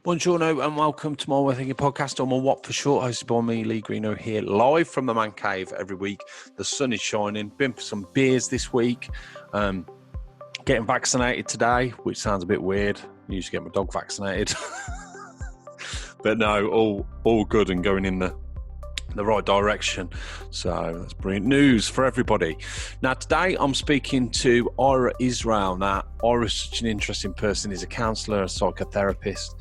Buongiorno and welcome to my Way Thinking podcast, or MWOT for short, hosted by me, Lee Greeno, here live from the man cave every week. The sun is shining. Been for some beers this week. Getting vaccinated today, which sounds a bit weird. I usually get my dog vaccinated. But no, all good and going in the right direction. So that's brilliant news for everybody. Now, today I'm speaking to Ira Israel. Now, Ira is such an interesting person. He's a counsellor, a psychotherapist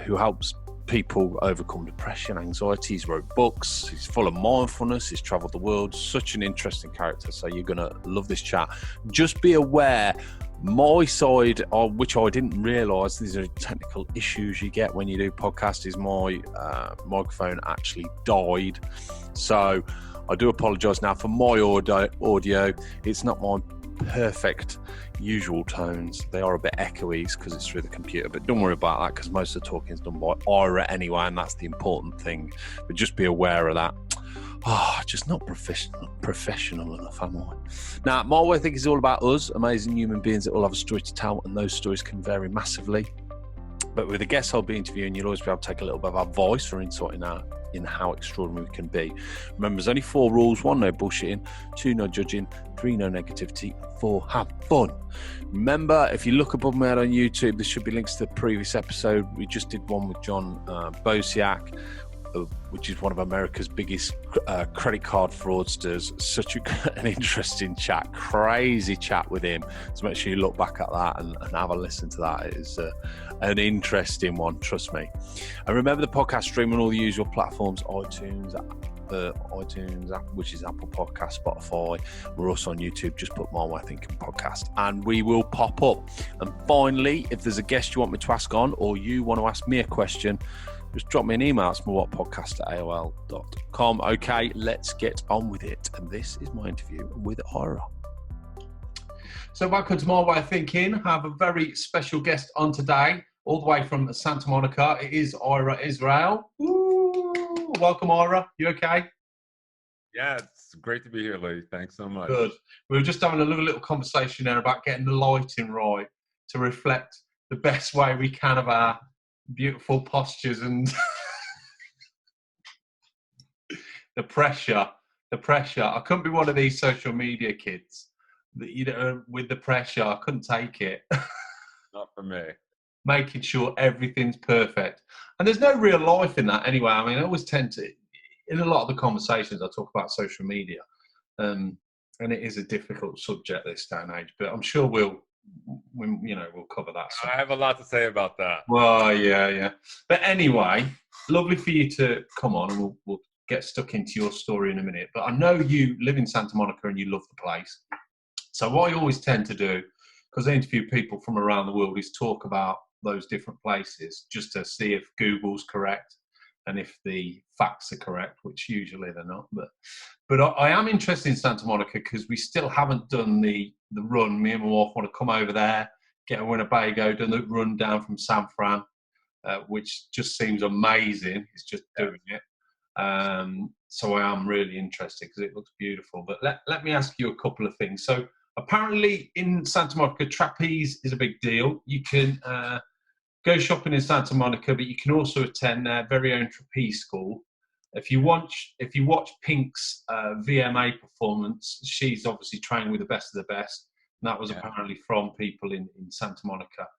who helps people overcome depression, anxiety. He's wrote books. He's full of mindfulness. He's travelled the world. Such an interesting character. So you're going to love this chat. Just be aware, my side, which I didn't realise, these are technical issues you get when you do podcasts, is my microphone actually died. So I do apologise now for my audio. It's not my perfect usual tones. They are a bit echoey because it's through the computer, but don't worry about that because most of the talking is done by Ira anyway, and that's the important thing. But just be aware of that. Just not professional enough, am I? Now, my way I think is all about us, amazing human beings that all have a story to tell, and those stories can vary massively. But with the guests I'll be interviewing, you'll always be able to take a little bit of our voice for insight in how extraordinary we can be. Remember, there's only 4 rules: 1, no bullshitting; 2, no judging; 3, no negativity; 4, have fun. Remember, if you look above my head on YouTube, there should be links to the previous episode. We just did one with John Bosiak, which is one of America's biggest credit card fraudsters. Such an interesting chat, crazy chat with him. So make sure you look back at that and have a listen to that. It is an interesting one, trust me. And remember, the podcast stream on all the usual platforms: iTunes app, which is Apple Podcast, Spotify. We're also on YouTube. Just put My Way Thinking podcast and we will pop up. And finally, if there's a guest you want me to ask on, or you want to ask me a question, just drop me an email. It's mywhatpodcast@aol.com. Okay, let's get on with it. And this is my interview with Ira. So welcome to My Way of Thinking. I have a very special guest on today, all the way from Santa Monica. It is Ira Israel. Woo! Welcome, Ira. You okay? Yeah, it's great to be here, Lee. Thanks so much. Good. We were just having a little conversation there about getting the lighting right to reflect the best way we can of our beautiful postures and the pressure. I couldn't be one of these social media kids that, with the pressure, I couldn't take it. Not for me. Making sure everything's perfect. And there's no real life in that anyway. I mean, I always tend to, in a lot of the conversations, I talk about social media. And it is a difficult subject this day and age, but I'm sure we'll cover that. I have a lot to say about that. Well, yeah. But anyway, lovely for you to come on, and we'll get stuck into your story in a minute. But I know you live in Santa Monica and you love the place. So what I always tend to do, because I interview people from around the world, is talk about those different places just to see if Google's correct and if the facts are correct, which usually they're not. But I am interested in Santa Monica because we still haven't done the run. Me and my wife want to come over there, get a Winnebago, done the run down from San Fran, which just seems amazing. It's just doing it. So I am really interested because it looks beautiful. But let me ask you a couple of things. So apparently in Santa Monica, trapeze is a big deal. You can go shopping in Santa Monica, but you can also attend their very own trapeze school. If you watch Pink's VMA performance, she's obviously trained with the best of the best. And that was apparently from people in Santa Monica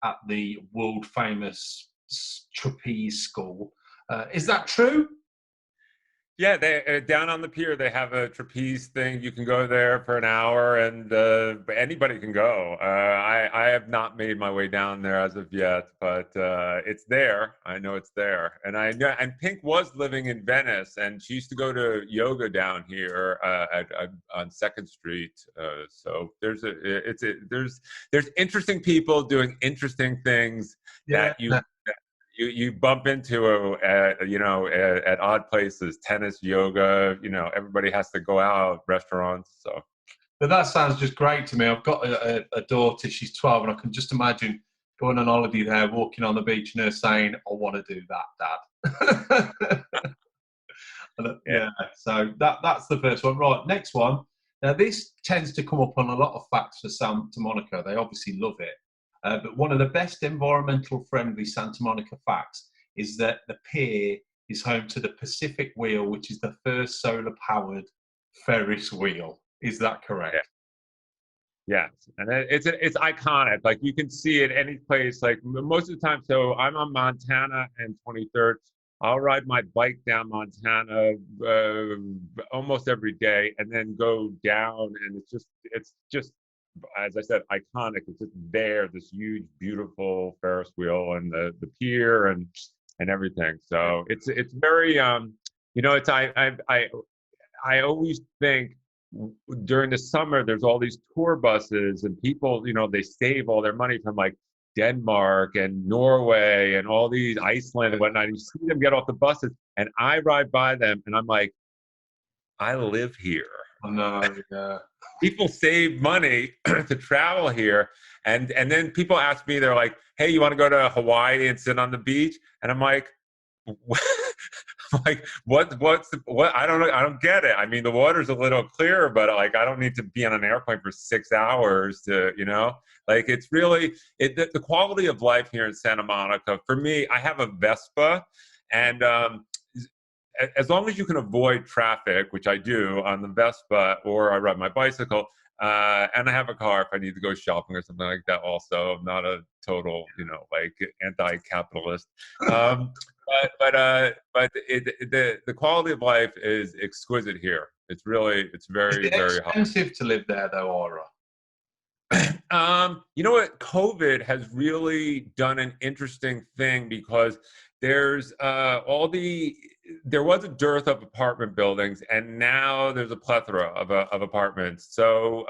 at the world famous trapeze school. Is that true? Yeah, they down on the pier, they have a trapeze thing. You can go there for an hour, and anybody can go. I have not made my way down there as of yet, but it's there. I know it's there, and I know. And Pink was living in Venice, and she used to go to yoga down here on 2nd Street. So there's interesting people doing interesting things that you bump into at odd places: tennis, yoga. Everybody has to go out, restaurants. So, but that sounds just great to me. I've got a daughter; she's 12, and I can just imagine going on holiday there, walking on the beach, and her saying, "I want to do that, Dad." Yeah. So that's the first one. Right, next one. Now, this tends to come up on a lot of facts for Santa Monica. They obviously love it. But one of the best environmental friendly Santa Monica facts is that the pier is home to the Pacific Wheel, which is the first solar powered Ferris wheel. Is that correct? Yeah. Yes, and it's iconic. Like you can see it any place. Like most of the time, so I'm on Montana and 23rd. I'll ride my bike down Montana almost every day, and then go down, and it's just as I said, iconic. It's just there, this huge, beautiful Ferris wheel, and the pier, and everything. So it's very it's I always think during the summer there's all these tour buses and people, they save all their money from like Denmark and Norway and all these Iceland and whatnot. And you see them get off the buses, and I ride by them, and I'm like, I live here. I know, yeah. People save money to travel here, and then people ask me, they're like, "Hey, you want to go to Hawaii and sit on the beach?" And I'm like, what? I don't know. I don't get it. I mean, the water's a little clearer, but like, I don't need to be on an airplane for 6 hours to, like, it's really the quality of life here in Santa Monica. For me, I have a Vespa, and as long as you can avoid traffic, which I do on the Vespa, or I ride my bicycle, and I have a car if I need to go shopping or something like that. Also, I'm not a total, like anti-capitalist. But the quality of life is exquisite here. It's very, very expensive to live there, though, Ira. You know what? COVID has really done an interesting thing, because there's there was a dearth of apartment buildings, and now there's a plethora of apartments. So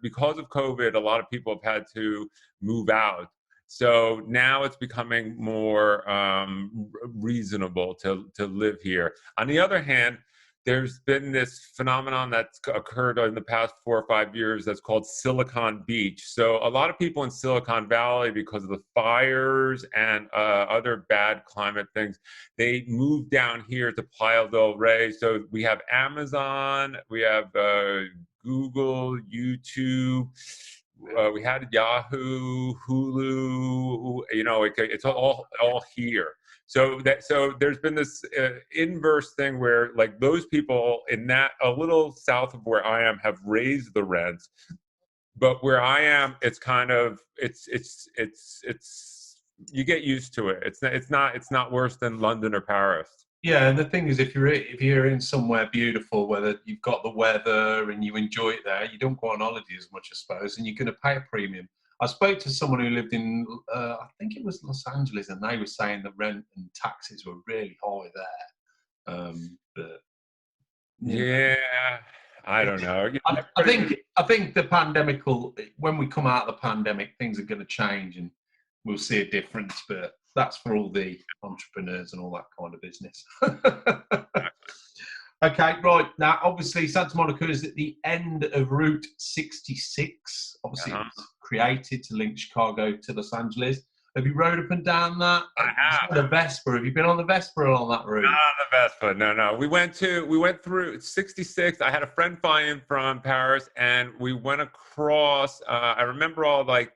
because of COVID, a lot of people have had to move out. So now it's becoming more reasonable to live here. On the other hand, there's been this phenomenon that's occurred in the past 4 or 5 years that's called Silicon Beach. So a lot of people in Silicon Valley, because of the fires and other bad climate things, they moved down here to Playa del Rey. So we have Amazon, we have Google, YouTube, we had Yahoo, Hulu, it's all here. So there's been this inverse thing where, like, those people in that a little south of where I am have raised the rents, but where I am, it's kind of it's you get used to it. It's not worse than London or Paris. Yeah, and the thing is, if you're in somewhere beautiful, where you've got the weather and you enjoy it there, you don't go on holiday as much, I suppose, and you're going to pay a premium. I spoke to someone who lived in, I think it was Los Angeles, and they were saying the rent and taxes were really high there. But yeah, I don't know. I think the pandemic when we come out of the pandemic, things are going to change, and we'll see a difference. But that's for all the entrepreneurs and all that kind of business. Okay, right. Now, obviously, Santa Monica is at the end of Route 66. Obviously, It was created to link Chicago to Los Angeles. Have you rode up and down that? I have. The Vespa. Have you been on the Vespa along that route? Not on the Vespa. No. We went through 66. I had a friend fly in from Paris, and we went across. I remember all like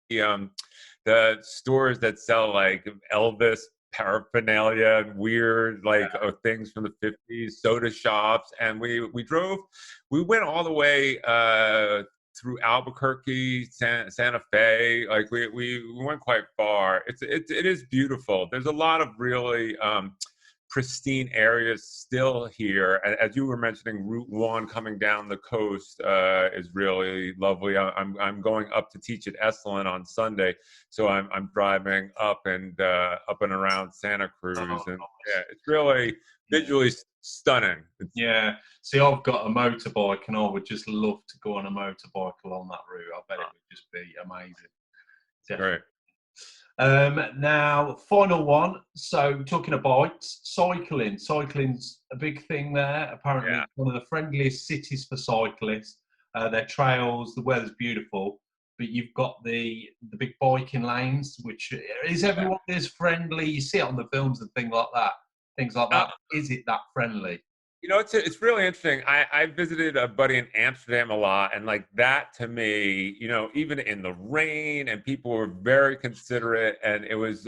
the stores that sell like Elvis paraphernalia and weird things from the 50s, soda shops, and we went all the way through Albuquerque, Santa Fe. Like we went quite far. It is beautiful. There's a lot of really pristine areas still here. As you were mentioning, Route 1 coming down the coast is really lovely. I'm going up to teach at Esalen on Sunday, so I'm driving up and around Santa Cruz, and yeah, it's really visually stunning. Yeah. See, I've got a motorbike, and I would just love to go on a motorbike along that route. I bet it would just be amazing. Definitely. Great. Now, final one. So, talking about bikes, cycling's a big thing there. Apparently, It's one of the friendliest cities for cyclists. Their trails, the weather's beautiful, but you've got the big biking lanes, which is everyone is friendly. You see it on the films and things like that. Is it that friendly? You know, it's really interesting. I visited a buddy in Amsterdam a lot, and like that to me, you know, even in the rain, and people were very considerate, and it was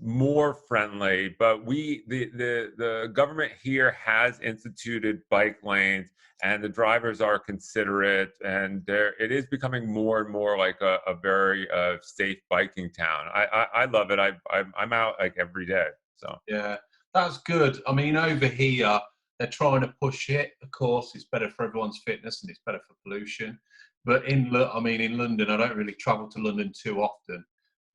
more friendly. But the government here has instituted bike lanes, and the drivers are considerate, and it is becoming more and more like a very safe biking town. I love it. I'm out like every day. So Yeah, that's good. I mean, over here, they're trying to push it. Of course, it's better for everyone's fitness and it's better for pollution. But in London, I don't really travel to London too often,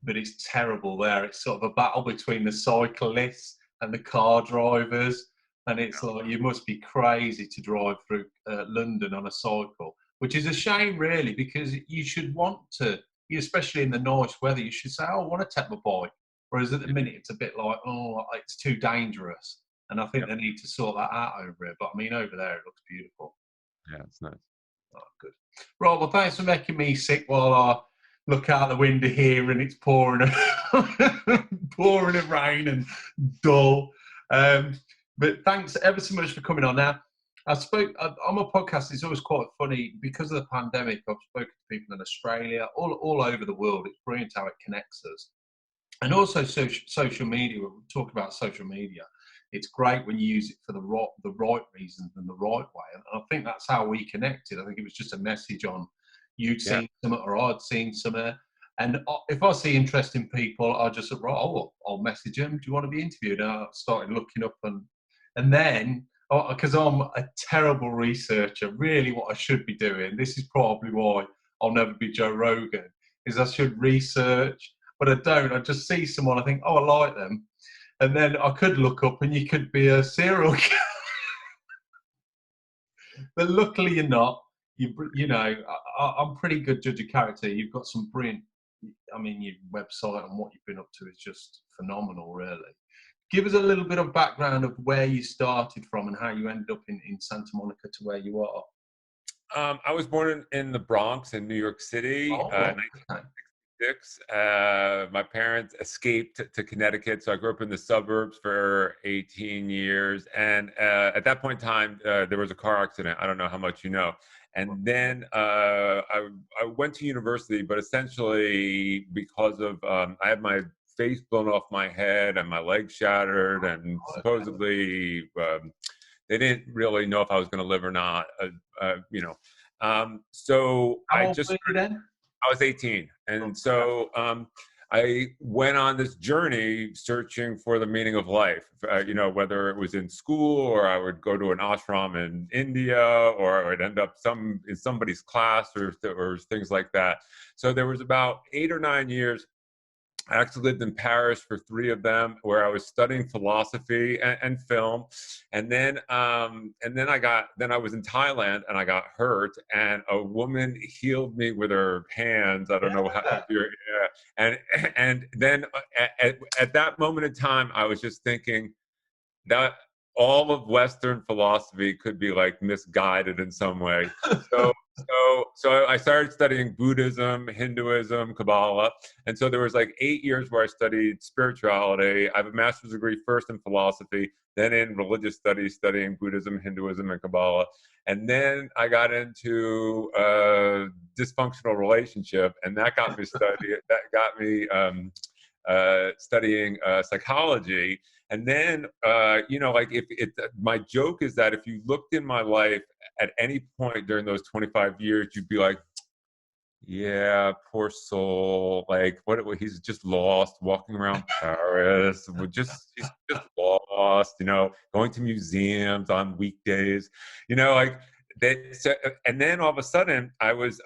but it's terrible there. It's sort of a battle between the cyclists and the car drivers. And it's like, you must be crazy to drive through London on a cycle, which is a shame, really, because you should want to, especially in the nice weather, you should say, oh, I want to take my bike. Whereas at the minute, it's a bit like, oh, it's too dangerous. And I think they need to sort that out over it. But I mean, over there, it looks beautiful. yeah, it's nice. Oh, good. Right, well, thanks for making me sick while I look out the window here and it's pouring, pouring of rain and dull. But thanks ever so much for coming on. Now, on my podcast, it's always quite funny because of the pandemic. I've spoken to people in Australia, all over the world. It's brilliant how it connects us. And also social media. We'll talk about social media. It's great when you use it for the right reasons and the right way. And I think that's how we connected. I think it was just a message on you'd seen something or I'd seen something. And if I see interesting people, I just say, right, I'll message them. Do you want to be interviewed? And I started looking up and then, because I'm a terrible researcher, really what I should be doing, this is probably why I'll never be Joe Rogan, is I should research, but I don't. I just see someone, I think, oh, I like them. And then I could look up and you could be a serial killer. But luckily you're not. You know, I'm pretty good judge of character. You've got some brilliant, I mean, your website and what you've been up to is just phenomenal, really. Give us a little bit of background of where you started from and how you ended up in Santa Monica to where you are. I was born in the Bronx in New York City, Oh, okay. 1966. My parents escaped to Connecticut, so I grew up in the suburbs for 18 years. And at that point in time, there was a car accident. I don't know how much you know. And then I went to university, but essentially because of I had my face blown off my head and my leg shattered, and supposedly they didn't really know if I was going to live or not. You know, so How I old just were you then? I was 18, and so I went on this journey searching for the meaning of life. You know, whether it was in school or I would go to an ashram in India, or I would end up in somebody's class or things like that. So there was about 8 or 9 years. I actually lived in Paris for 3 of them, where I was studying philosophy and film, and then I was in Thailand and I got hurt, and a woman healed me with her hands. I don't know how. And then at that moment in time, I was just thinking that all of Western philosophy could be like misguided in some way. So I started studying Buddhism, Hinduism, Kabbalah. And so there was like 8 years where I studied spirituality. I have a master's degree first in philosophy, then in religious studies, studying Buddhism, Hinduism, and Kabbalah. And then I got into a dysfunctional relationship, and that got me studying psychology. And then, you know, like my joke is that if you looked in my life at any point during those 25 years, you'd be like, yeah, poor soul. Like, he's just lost, walking around Paris. He's just lost, you know, going to museums on weekdays, you know, like that. So, and then all of a sudden I was,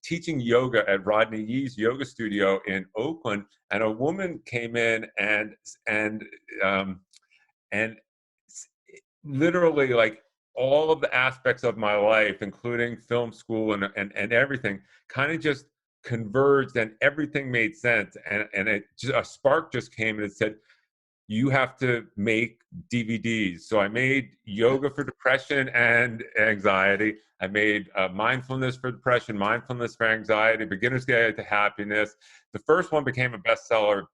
teaching yoga at Rodney Yee's yoga studio in Oakland, and a woman came in and literally, like, all of the aspects of my life, including film school and everything, kind of just converged, and everything made sense. And a spark just came, and it said, you have to make DVDs. So I made yoga for depression and anxiety. I made mindfulness for depression, mindfulness for anxiety, beginner's guide to happiness. The first one became a bestseller.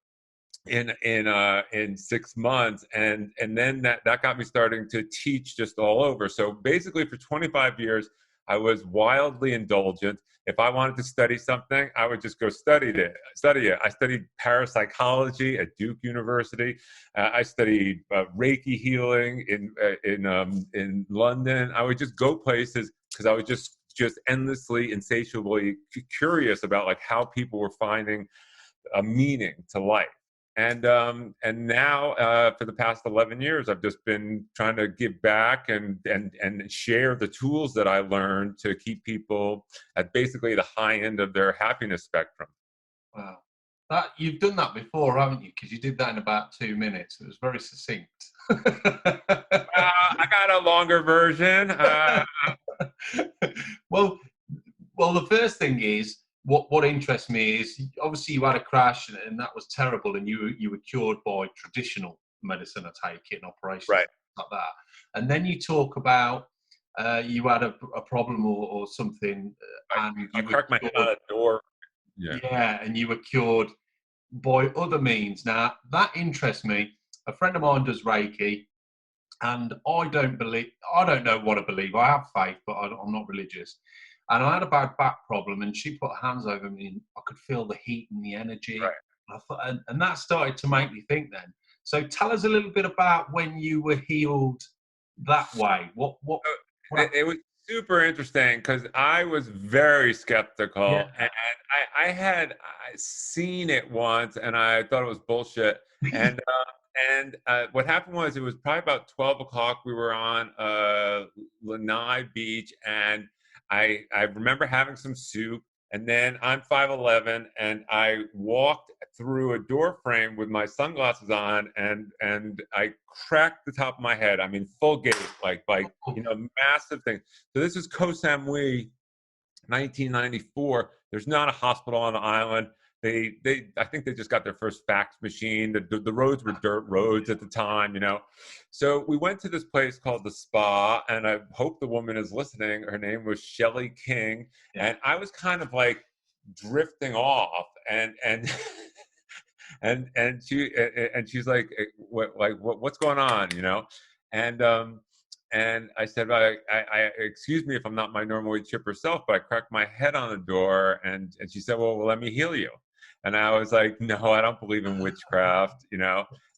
in 6 months, and then that got me starting to teach just all over. So basically for 25 years I was wildly indulgent. If I wanted to study something, I would just go study it. I studied parapsychology at Duke University. I studied Reiki healing in London. I would just go places because I was just endlessly, insatiably curious about like how people were finding a meaning to life. And now for the past 11 years, I've just been trying to give back and share the tools that I learned to keep people at basically the high end of their happiness spectrum. Wow. You've done that before, haven't you? Because you did that in about 2 minutes. It was very succinct. I got a longer version. Well, the first thing is, what interests me is obviously you had a crash and that was terrible, and you were cured by traditional medicine, I take it, and operations, right, like that. And then you talk about you had a problem or something, and I cracked my head on a door. Yeah, and you were cured by other means. Now that interests me. A friend of mine does Reiki, and I don't know what I believe. I have faith, but I'm not religious. And I had a bad back problem, and she put her hands over me, and I could feel the heat and the energy. Right. And I thought, and that started to make me think then. So tell us a little bit about when you were healed that way. What it was super interesting because I was very skeptical, Yeah. and I had seen it once, and I thought it was bullshit. And what happened was, it was probably about 12 o'clock. We were on Lanai Beach, and I remember having some soup, and then I'm 5'11", and I walked through a door frame with my sunglasses on, and I cracked the top of my head. I mean, full gate, like massive thing. So this is Koh Samui, 1994. There's not a hospital on the island. I think they just got their first fax machine. The roads were dirt roads at the time, So we went to this place called the Spa, and I hope the woman is listening. Her name was Shelley King, and I was kind of like drifting off, and she's like, what's going on, And I said, I excuse me if I'm not my normally chipper self, but I cracked my head on the door, and she said, well, let me heal you. And I was like, no, I don't believe in witchcraft,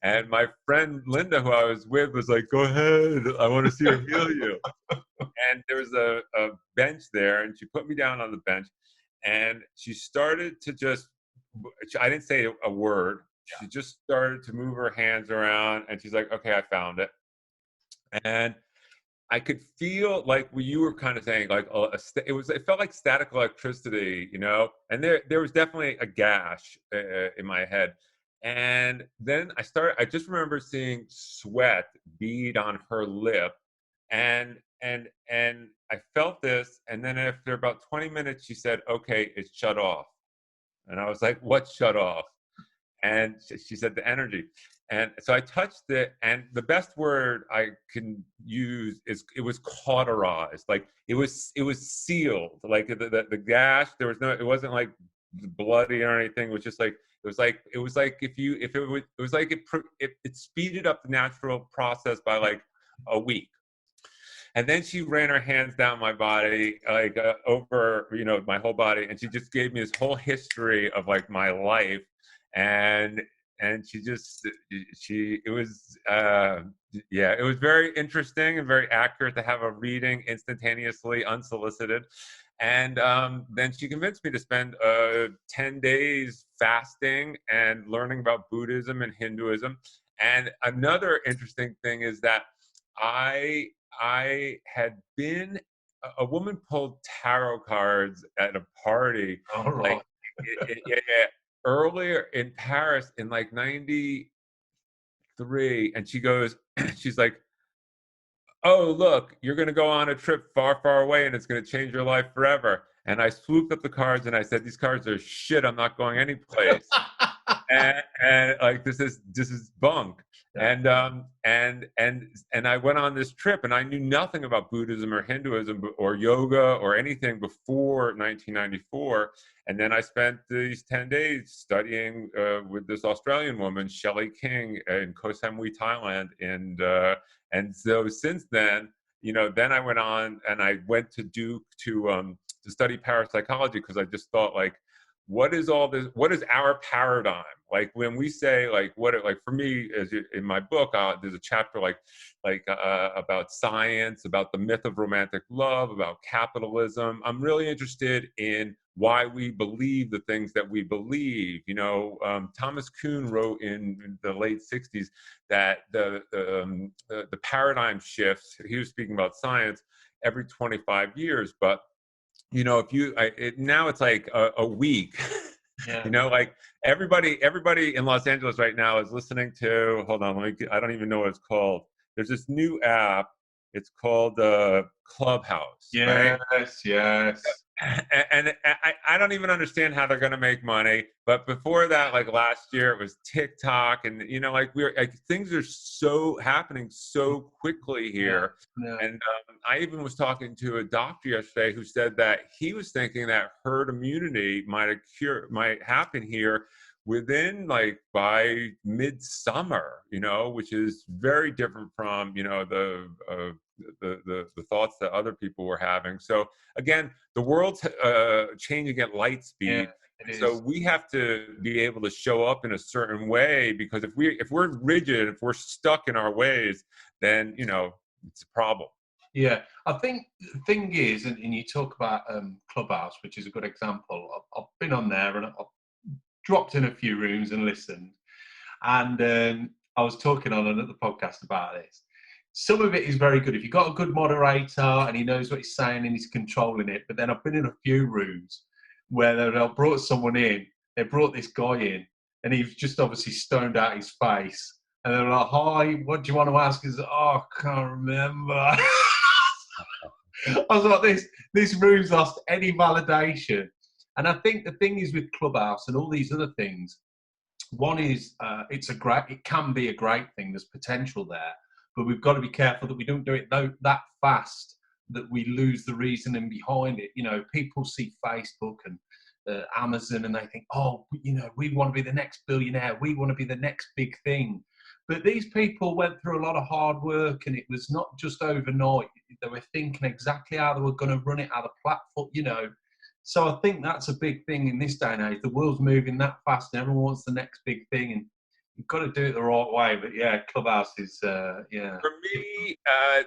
And my friend Linda, who I was with, was like, go ahead, I want to see her heal you. And there was a bench there, and she put me down on the bench, and she started to I didn't say a word. She just started to move her hands around, and she's like, okay, I found it. And I could feel like what you were kind of saying, like it felt like static electricity, and there was definitely a gash in my head. And then I just remember seeing sweat bead on her lip, and I felt this. And then after about 20 minutes, she said, okay, it's shut off. And I was like, what shut off? And she said, the energy. And so I touched it, and the best word I can use is it was cauterized. Like it was sealed. Like the gash, it wasn't like bloody or anything. It was just like it was like it speeded up the natural process by like a week. And then she ran her hands down my body, like over my whole body, and she just gave me this whole history of like my life. And it was very interesting and very accurate to have a reading instantaneously, unsolicited. And then she convinced me to spend 10 days fasting and learning about Buddhism and Hinduism. And another interesting thing is that I had been, a woman pulled tarot cards at a party. All right. Earlier in Paris in like 93, and she's like, oh, look, you're going to go on a trip far, far away, and it's going to change your life forever. And I swooped up the cards, and I said, these cards are shit. I'm not going anyplace. and like, this is bunk. And I went on this trip, and I knew nothing about Buddhism or Hinduism or yoga or anything before 1994. And then I spent these 10 days studying with this Australian woman, Shelley King, in Koh Samui, Thailand. And so since then, then I went on and I went to Duke to study parapsychology, because I just thought, like, what is all this? What is our paradigm? Like, when we say, like, like for me, as in my book, there's a chapter about science, about the myth of romantic love, about capitalism. I'm really interested in why we believe the things that we believe. Thomas Kuhn wrote in the late 60s that the paradigm shifts. He was speaking about science every 25 years, but now it's like a week. Yeah. Like everybody in Los Angeles right now is listening to, hold on, I don't even know what it's called. There's this new app. It's called Clubhouse. Yes, right? yes. And I don't even understand how they're going to make money. But before that, like last year, it was TikTok, and things are so happening so quickly here. Yeah. And I even was talking to a doctor yesterday who said that he was thinking that herd immunity might happen here within, like, by midsummer, which is very different from the thoughts that other people were having. So again, the world's changing at light speed. Yeah, so we have to be able to show up in a certain way, because if we're rigid, if we're stuck in our ways, then it's a problem. Yeah, I think the thing is, and you talk about Clubhouse, which is a good example. I've been on there and I've dropped in a few rooms and listened, and I was talking on another podcast about this. Some of it is very good if you've got a good moderator and he knows what he's saying and he's controlling it. But then I've been in a few rooms where they brought someone in, they brought this guy in, and he's just obviously stoned out his face. And they're like, "Hi, what do you want to ask?" He's like, "Oh, I can't remember." I was like, this room's lost any validation. And I think the thing is with Clubhouse and all these other things, one is it can be a great thing. There's potential there, but we've got to be careful that we don't do it that fast that we lose the reasoning behind it. People see Facebook and Amazon and they think, oh, we want to be the next billionaire. We want to be the next big thing. But these people went through a lot of hard work, and it was not just overnight. They were thinking exactly how they were going to run it, how the platform, So I think that's a big thing in this day and age. The world's moving that fast, and everyone wants the next big thing, and you've got to do it the right way. But yeah, Clubhouse is, yeah. For me,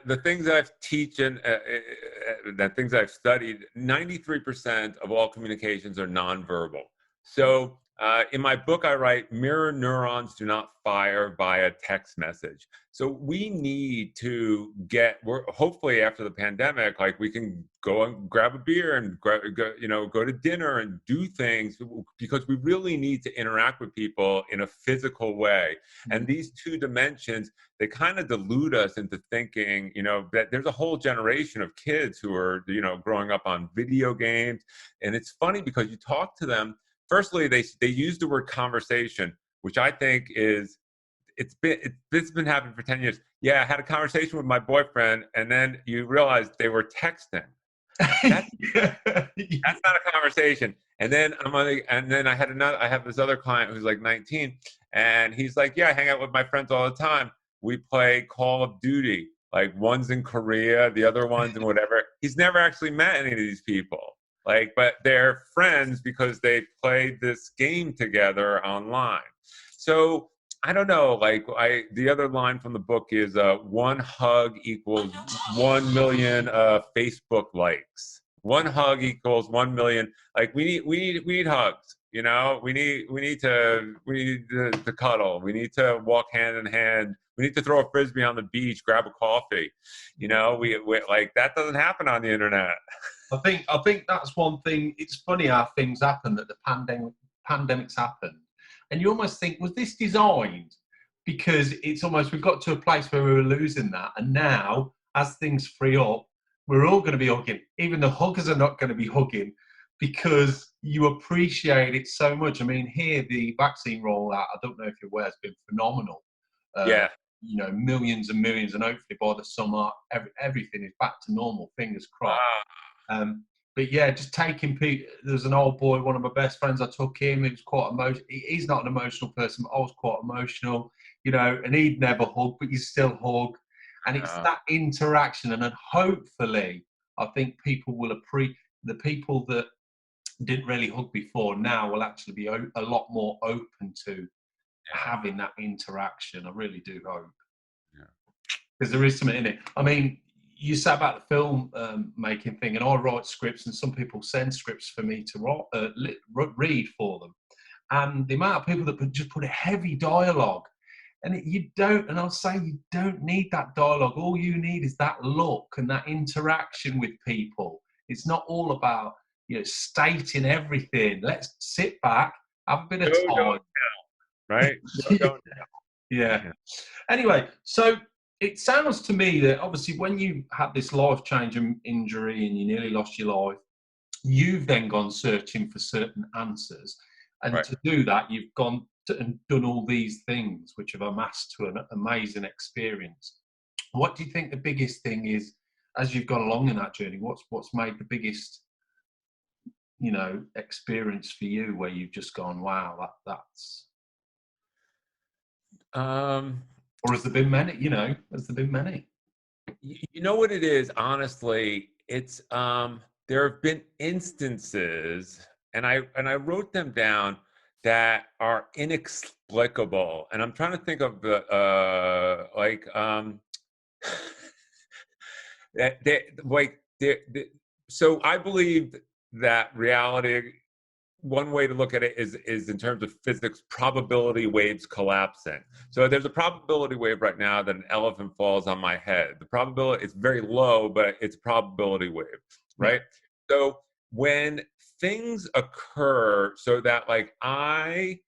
the things I've teach and the things I've studied, 93% of all communications are nonverbal. So in my book, I write, mirror neurons do not fire via text message. So we need to hopefully after the pandemic, like, we can go and grab a beer and go to dinner and do things, because we really need to interact with people in a physical way. Mm-hmm. And these two dimensions, they kind of delude us into thinking, that there's a whole generation of kids who are, growing up on video games. And it's funny because you talk to them. Firstly, they use the word conversation, which I think is, this has been happening for 10 years. Yeah, I had a conversation with my boyfriend, and then you realize they were texting. That's not a conversation. And then I have this other client who's like 19, and he's like, yeah, I hang out with my friends all the time. We play Call of Duty. Like, one's in Korea, the other one's in whatever. He's never actually met any of these people. But they're friends because they played this game together online. So I don't know, the other line from the book is one hug equals 1 million Facebook likes. One hug equals 1 million. Like, we need hugs. We need to cuddle. We need to walk hand in hand. We need to throw a Frisbee on the beach, grab a coffee. We that doesn't happen on the internet. I think that's one thing. It's funny how things happen, that the pandemics happened. And you almost think, was this designed? Because it's almost, we've got to a place where we were losing that. And now, as things free up, we're all going to be hugging. Even the huggers are not going to be hugging, because you appreciate it so much. I mean, here, the vaccine rollout, I don't know if you're aware, has been phenomenal. Yeah. Millions and millions, and hopefully by the summer, everything is back to normal. Fingers crossed. But yeah, just taking people. There's an old boy, one of my best friends. I took him. He was quite emotional. He's not an emotional person, but I was quite emotional, and he'd never hug, but you still hug. And it's that interaction. And then hopefully, I think people will appreciate, the people that didn't really hug before now will actually be a lot more open to having that interaction. I really do hope. Because there is something in it. I mean, you said about the film making thing, and I write scripts, and some people send scripts for me to read for them. And the amount of people that just put a heavy dialogue, and you don't need that dialogue. All you need is that look and that interaction with people. It's not all about stating everything. Let's sit back, have a bit of time. Right? Yeah. Anyway, so it sounds to me that obviously when you had this life-changing injury and you nearly lost your life, you've then gone searching for certain answers. And to do that, you've gone and done all these things, which have amassed to an amazing experience. What do you think the biggest thing is as you've gone along in that journey? What's made the biggest, experience for you where you've just gone, wow, that's... Or has there been many, has there been many? You know what it is, honestly, it's there have been instances, and I wrote them down, that are inexplicable. And I'm trying to think of the so I believe that reality, one way to look at it is in terms of physics, probability waves collapsing. So there's a probability wave right now that an elephant falls on my head. The probability is very low, but it's a probability wave, right? Yeah. So when things occur, so that I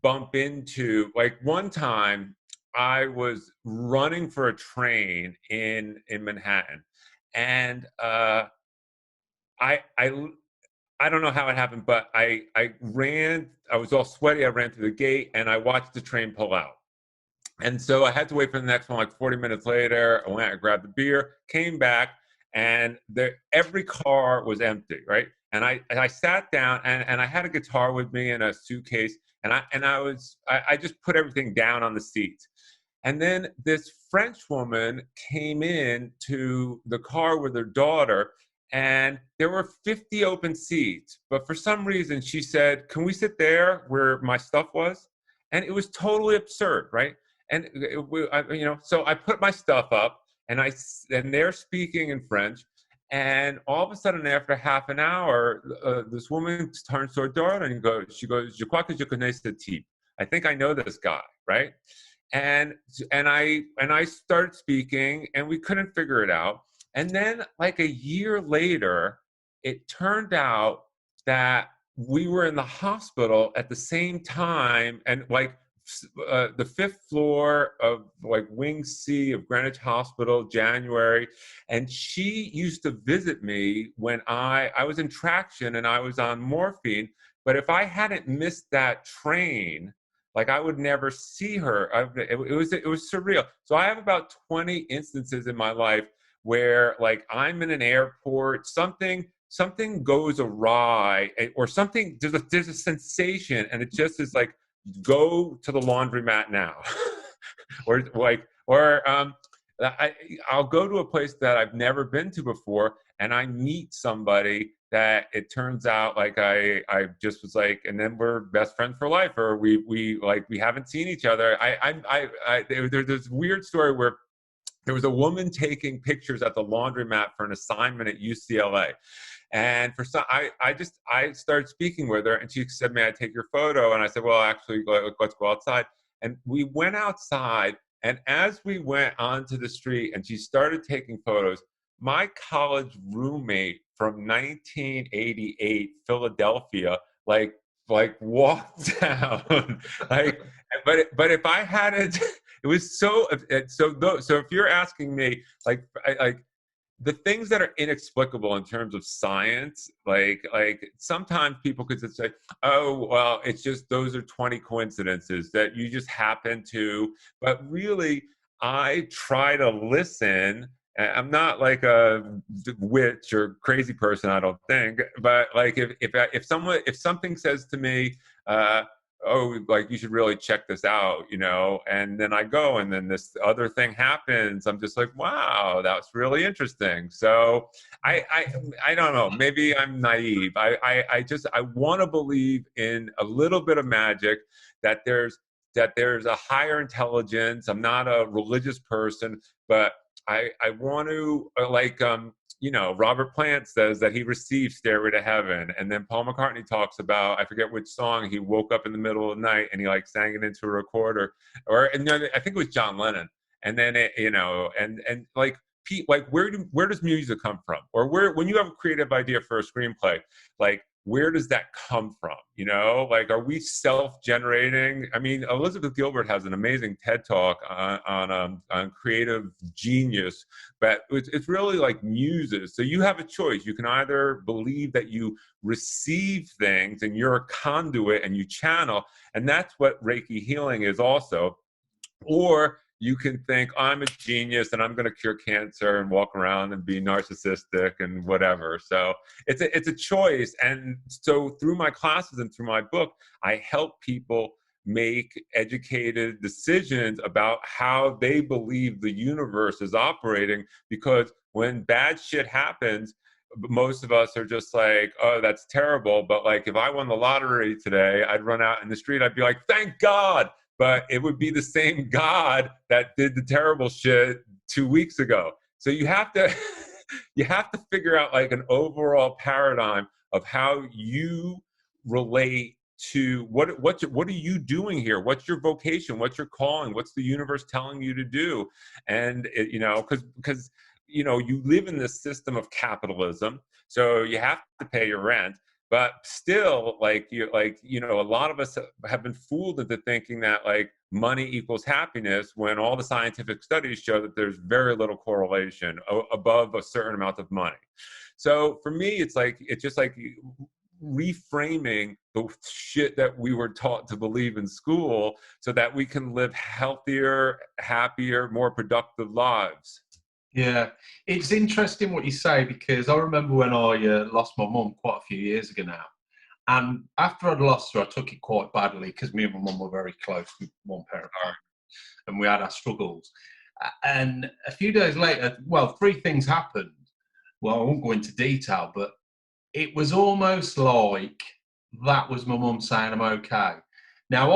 bump into, one time I was running for a train in Manhattan, and I don't know how it happened, but I was all sweaty, I ran through the gate, and I watched the train pull out. And so I had to wait for the next one, 40 minutes later. I went, I grabbed the beer, came back, and every car was empty, right? And I sat down, and I had a guitar with me and a suitcase, and I just put everything down on the seat. And then this French woman came in to the car with her daughter, and there were 50 open seats. But for some reason, she said, "Can we sit there where my stuff was?" And it was totally absurd, right? And so I put my stuff up, and they're speaking in French. And all of a sudden, after half an hour, this woman turns to her daughter and she goes, "Je crois que je connais ce type." I think I know this guy, right? And I started speaking, and we couldn't figure it out. And then, a year later, it turned out that we were in the hospital at the same time, and the 5th floor of Wing C of Greenwich Hospital, January. And she used to visit me when I was in traction and I was on morphine. But if I hadn't missed that train, I would never see her. It was surreal. So I have about 20 instances in my life where I'm in an airport, something goes awry, or something, there's a sensation, and it just is go to the laundromat now. I'll go to a place that I've never been to before, and I meet somebody that it turns out I just was and then we're best friends for life, or we haven't seen each other. There's this weird story where there was a woman taking pictures at the laundromat for an assignment at UCLA. And I started speaking with her, and she said, "May I take your photo?" And I said, "Well, actually, let's go outside." And we went outside, and as we went onto the street and she started taking photos, my college roommate from 1988, Philadelphia, walked down. But if I hadn't, it was so if you're asking me, the things that are inexplicable in terms of science, like sometimes people could just say, oh, well, it's just those are 20 coincidences that you just happen to, but really I try to listen. I'm not like a witch or crazy person, I don't think, but like if something says to me, oh, like you should really check this out, and then I go and then this other thing happens. I'm just like, wow, that's really interesting. So I don't know, maybe I'm naive. I want to believe in a little bit of magic, that there's a higher intelligence. I'm not a religious person, but I want to Robert Plant says that he received Stairway to Heaven. And then Paul McCartney talks about, I forget which song, he woke up in the middle of the night and he like sang it into a recorder, and I think it was John Lennon. And then and like Pete, like where does music come from? Or when you have a creative idea for a screenplay, like where does that come from? Like, are we self-generating? I mean, Elizabeth Gilbert has an amazing TED talk on creative genius, but it's really like muses. So you have a choice. You can either believe that you receive things and you're a conduit and you channel, and that's what Reiki healing is also, or you can think, I'm a genius and I'm going to cure cancer and walk around and be narcissistic and whatever. So it's a choice. And so through my classes and through my book, I help people make educated decisions about how they believe the universe is operating, because when bad shit happens, most of us are just like, oh, that's terrible. But like, if I won the lottery today, I'd run out in the street. I'd be like, thank God. But it would be the same God that did the terrible shit 2 weeks ago. So you have to figure out like an overall paradigm of how you relate to what are you doing here? What's your vocation? What's your calling? What's the universe telling you to do? And because you live in this system of capitalism, so you have to pay your rent. But still, a lot of us have been fooled into thinking that like money equals happiness, when all the scientific studies show that there's very little correlation above a certain amount of money. So for me, it's just like reframing the shit that we were taught to believe in school, so that we can live healthier, happier, more productive lives. Yeah, it's interesting what you say, because I remember when I lost my mum quite a few years ago now. And after I'd lost her, I took it quite badly, because me and my mum were very close with one parent, and we had our struggles. And a few days later, well, 3 things happened. Well, I won't go into detail, but it was almost like that was my mum saying I'm okay. Now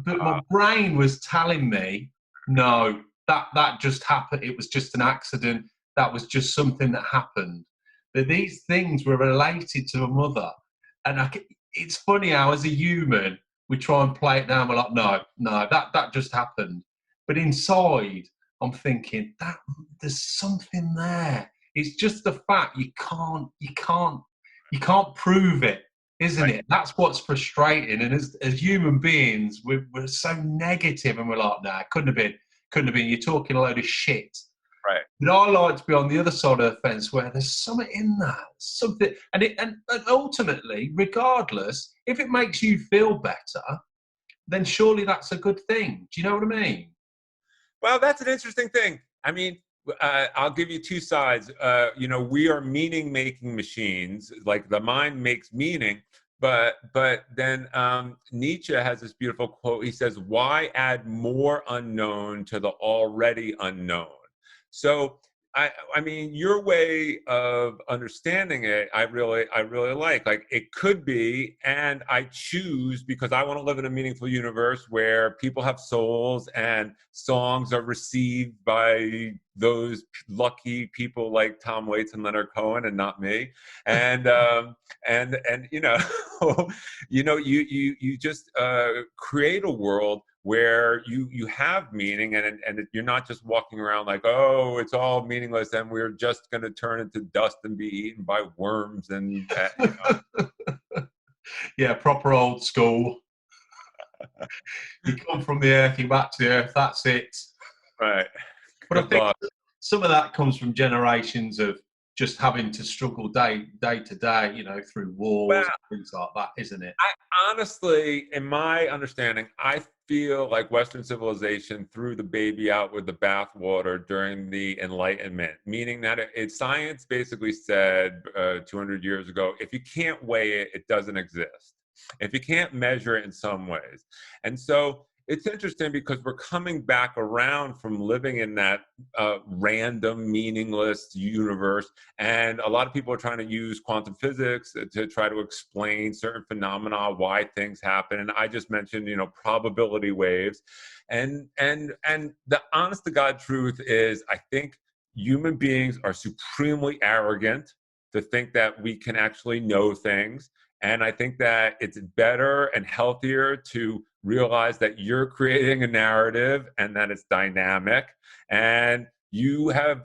but my brain was telling me, no, that just happened. It was just an accident. That was just something that happened. But these things were related to my mother. And it's funny how, as a human, we try and play it down. We're like, no, that just happened. But inside, I'm thinking that there's something there. It's just the fact you can't prove it, isn't it? That's what's frustrating. And as human beings, we're so negative, and we're like, nah, couldn't have been. You're talking a load of shit. Right. But I like to be on the other side of the fence, where there's something in that, something, and ultimately, regardless, if it makes you feel better, then surely that's a good thing. Do you know what I mean? Well, that's an interesting thing. I mean, I'll give you 2 sides. We are meaning-making machines. Like the mind makes meaning. But then Nietzsche has this beautiful quote. He says, why add more unknown to the already unknown? So, I mean, your way of understanding it, I really like. Like, it could be, and I choose, because I want to live in a meaningful universe where people have souls and songs are received by those lucky people like Tom Waits and Leonard Cohen, and not me. And you just create a world where you have meaning, and you're not just walking around like, oh, it's all meaningless and we're just going to turn into dust and be eaten by worms and Yeah, proper old school. You come from the earth, you back to the earth, that's it. Right. But I think some of that comes from generations of just having to struggle day to day, you know, through wars and things like that, isn't it? I honestly, in my understanding, I feel like Western civilization threw the baby out with the bathwater during the Enlightenment, meaning that science basically said 200 years ago, if you can't weigh it, it doesn't exist. If you can't measure it in some ways. And so it's interesting because we're coming back around from living in that random, meaningless universe. And a lot of people are trying to use quantum physics to try to explain certain phenomena, why things happen. And I just mentioned, you know, probability waves. And the honest to God truth is, I think human beings are supremely arrogant to think that we can actually know things. And I think that it's better and healthier to realize that you're creating a narrative and that it's dynamic. And I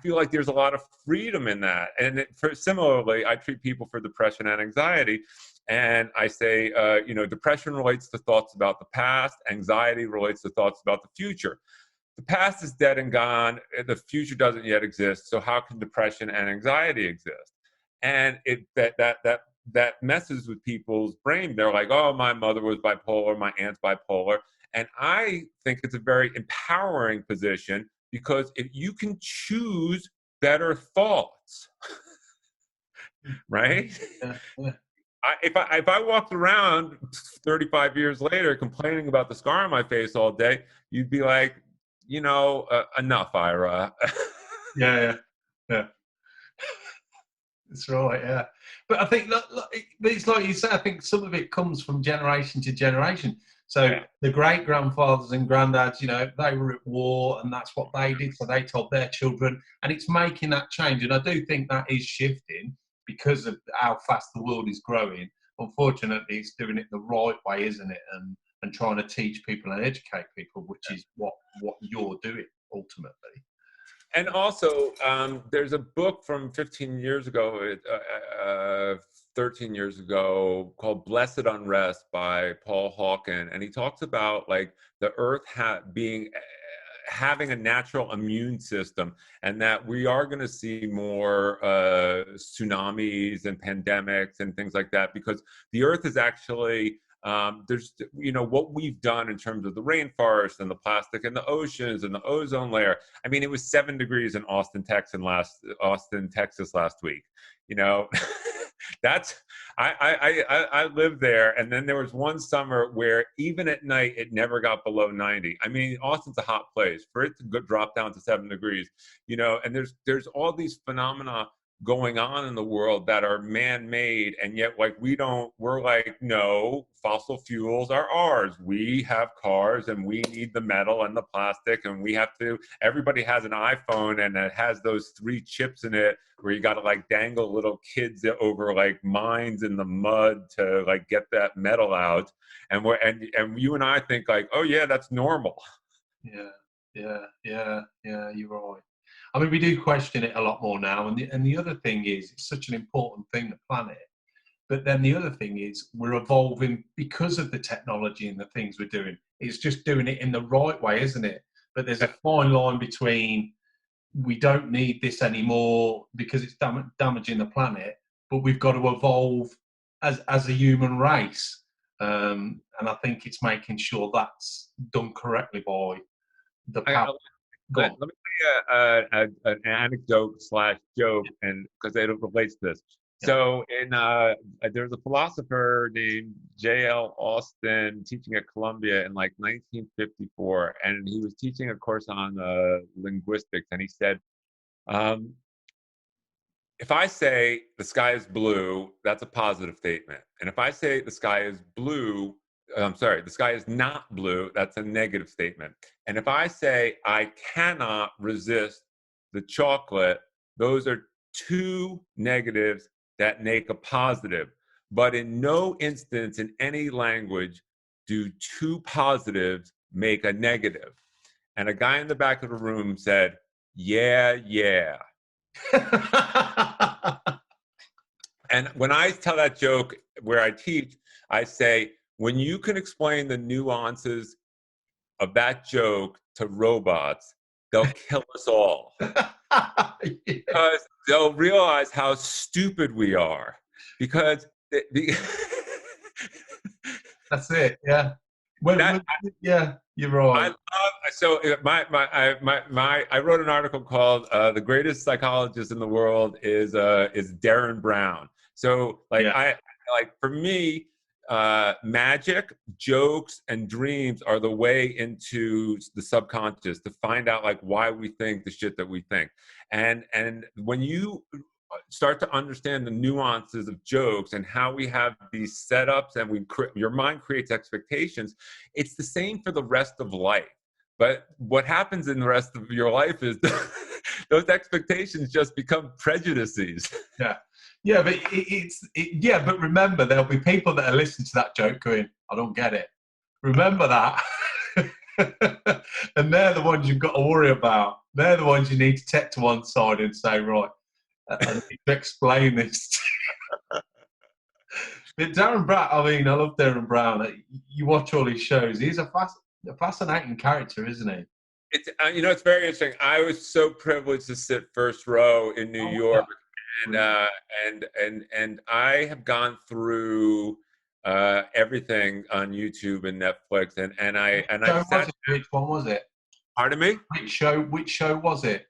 feel like there's a lot of freedom in that. And similarly, I treat people for depression and anxiety. And I say, you know, depression relates to thoughts about the past. Anxiety relates to thoughts about the future. The past is dead and gone. The future doesn't yet exist. So how can depression and anxiety exist? And that messes with people's brain. They're like, oh, my mother was bipolar, my aunt's bipolar. And I think it's a very empowering position because if you can choose better thoughts, right? Yeah. If I walked around 35 years later complaining about the scar on my face all day, you'd be like, you know, enough, Ira. Yeah. That's right, yeah. But I think, it's like you say, I think some of it comes from generation to generation. So the great-grandfathers and granddads, you know, they were at war and that's what they did, so they told their children, and it's making that change. And I do think that is shifting because of how fast the world is growing. Unfortunately, it's doing it the right way, isn't it? And trying to teach people and educate people, which is what you're doing ultimately. And also, there's a book from 15 years ago, 13 years ago, called Blessed Unrest by Paul Hawken. And he talks about like the earth having a natural immune system, and that we are going to see more tsunamis and pandemics and things like that, because the earth is actually there's, you know, what we've done in terms of the rainforest and the plastic and the oceans and the ozone layer. I mean, it was 7 degrees in Austin, Texas last week. You know, that's I lived there, and then there was one summer where even at night it never got below 90. I mean, Austin's a hot place. For it to drop down to 7 degrees, you know, and there's all these phenomena going on in the world that are man-made, and yet like we're like, no, fossil fuels are ours. We have cars and we need the metal and the plastic, and everybody has an iPhone and it has those 3 chips in it where you got to like dangle little kids over like mines in the mud to like get that metal out. And you and I think like, oh yeah, that's normal. Yeah, you're right. I mean, we do question it a lot more now. And the other thing is, it's such an important thing, the planet. But then the other thing is, we're evolving because of the technology and the things we're doing. It's just doing it in the right way, isn't it? But there's a fine line between, we don't need this anymore because it's damaging the planet, but we've got to evolve as a human race. And I think it's making sure that's done correctly by the power. Let me tell you an anecdote / joke, and because it relates to this. Yeah. So there's a philosopher named J.L. Austin teaching at Columbia in like 1954, and he was teaching a course on linguistics, and he said, if I say the sky is blue, that's a positive statement. And if I say the sky is blue, the sky is not blue, that's a negative statement. And if I say I cannot resist the chocolate, those are 2 negatives that make a positive. But in no instance in any language do 2 positives make a negative. And a guy in the back of the room said, yeah. And when I tell that joke where I teach, I say, when you can explain the nuances of that joke to robots, they'll kill us all. Because they'll realize how stupid we are. Because that's it. Yeah. Yeah, you're right. I wrote an article called "The Greatest Psychologist in the World is DERREN Brown." So for me, magic, jokes, and dreams are the way into the subconscious to find out like why we think the shit that we think. And when you start to understand the nuances of jokes and how we have these setups and your mind creates expectations, it's the same for the rest of life. But what happens in the rest of your life is those expectations just become prejudices. Yeah, but but remember, there'll be people that are listening to that joke going, I don't get it. Remember that. And they're the ones you've got to worry about. They're the ones you need to take to one side and say, right, I need to explain this. But DERREN Brown, I mean, I love DERREN Brown. You watch all his shows. He's a fascinating character, isn't he? It's it's very interesting. I was so privileged to sit first row in New York. And I have gone through everything on YouTube and Netflix, Which one was it? Pardon me? Which show was it?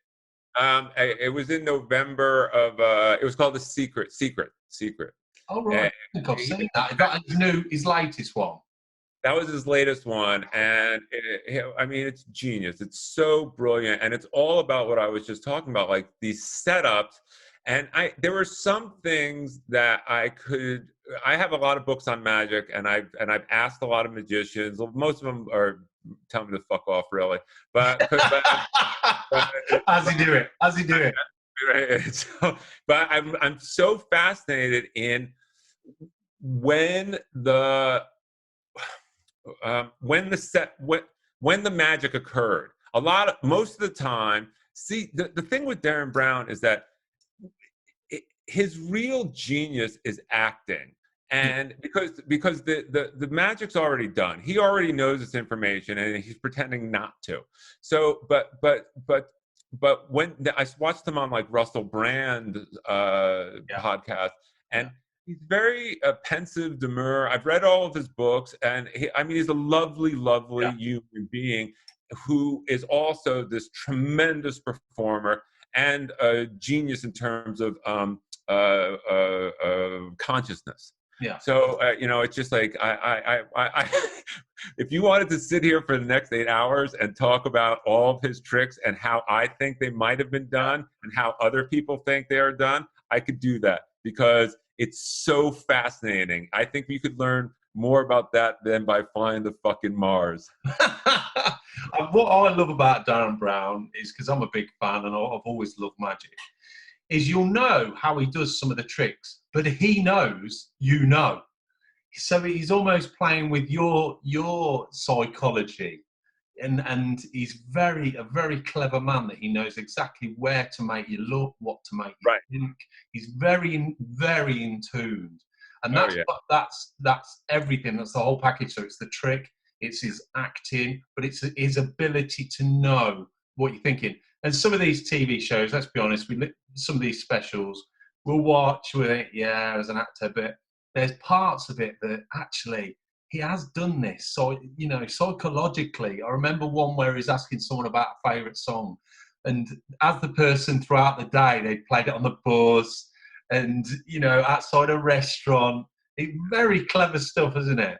It was in November of. It was called The Secret. Oh right, I think I've seen that. Is that his latest one? That was his latest one, and I mean, it's genius. It's so brilliant, and it's all about what I was just talking about, like these setups. And there were some things that I have a lot of books on magic, and I've asked a lot of magicians. Most of them are telling me to fuck off, really. But how's he do it? So, but I'm so fascinated in when the magic occurred. Most of the time, see, the thing with DERREN Brown is that his real genius is acting, and because the magic's already done, he already knows this information, and he's pretending not to. So, but when I watched him on like Russell Brand podcast, and he's very pensive, demure. I've read all of his books, and he's a lovely human being who is also this tremendous performer and a genius in terms of consciousness. Yeah. So it's just like I if you wanted to sit here for the next 8 hours and talk about all of his tricks and how I think they might have been done and how other people think they are done, I could do that because it's so fascinating. I think you could learn more about that than by flying to fucking Mars. What I love about DERREN Brown is, because I'm a big fan and I've always loved magic, is you'll know how he does some of the tricks, but he knows you know. So he's almost playing with your psychology, and he's a very clever man that he knows exactly where to make you look, what to make you think. He's very in tuned, and that's everything. That's the whole package. So it's the trick, it's his acting, but it's his ability to know what you're thinking. And some of these TV shows, let's be honest, some of these specials, we'll watch with it, as an actor, but there's parts of it that actually he has done this. So, psychologically, I remember one where he's asking someone about a favourite song, and as the person throughout the day, they played it on the bus and, outside a restaurant. Very clever stuff, isn't it?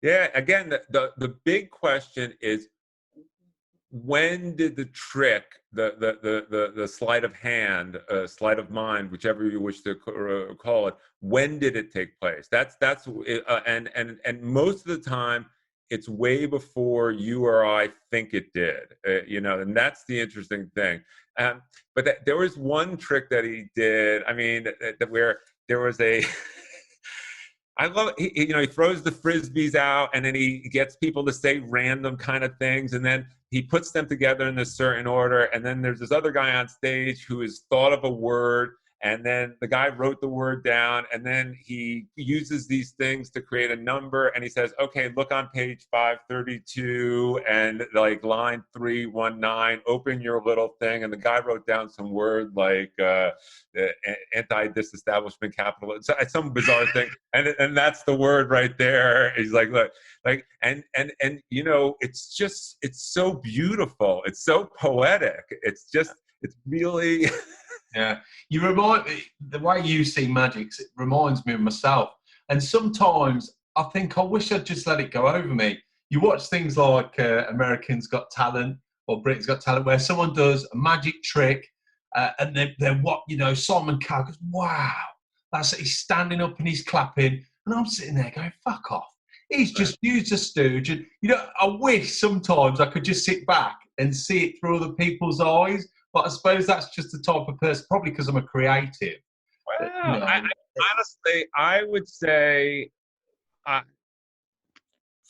Yeah, again, the big question is, when did the trick, the sleight of hand, sleight of mind, whichever you wish to call it, when did it take place? That's and most of the time it's way before you or I think it did, and that's the interesting thing. But there was one trick that he did. I mean, where there was a. I love it. He throws the frisbees out, and then he gets people to say random kind of things, and then he puts them together in a certain order. And then there's this other guy on stage who has thought of a word, And then the guy wrote the word down, and then he uses these things to create a number, and he says, okay, look on page 532 and like line 319, open your little thing. And the guy wrote down some word like anti-disestablishment capital, some bizarre thing. And that's the word right there. He's like, look, like, and you know, it's so beautiful. It's so poetic. It's really... Yeah, you remind me, the way you see magic, it reminds me of myself. And sometimes I think I wish I'd just let it go over me. You watch things like Americans Got Talent or Britain's Got Talent, where someone does a magic trick and they're what, you know, Simon Cowell goes, wow, he's standing up and he's clapping. And I'm sitting there going, fuck off. He's just used a stooge. And, you know, I wish sometimes I could just sit back and see it through other people's eyes. But I suppose that's just the type of person, probably because I'm a creative. Well, you know, honestly, I would say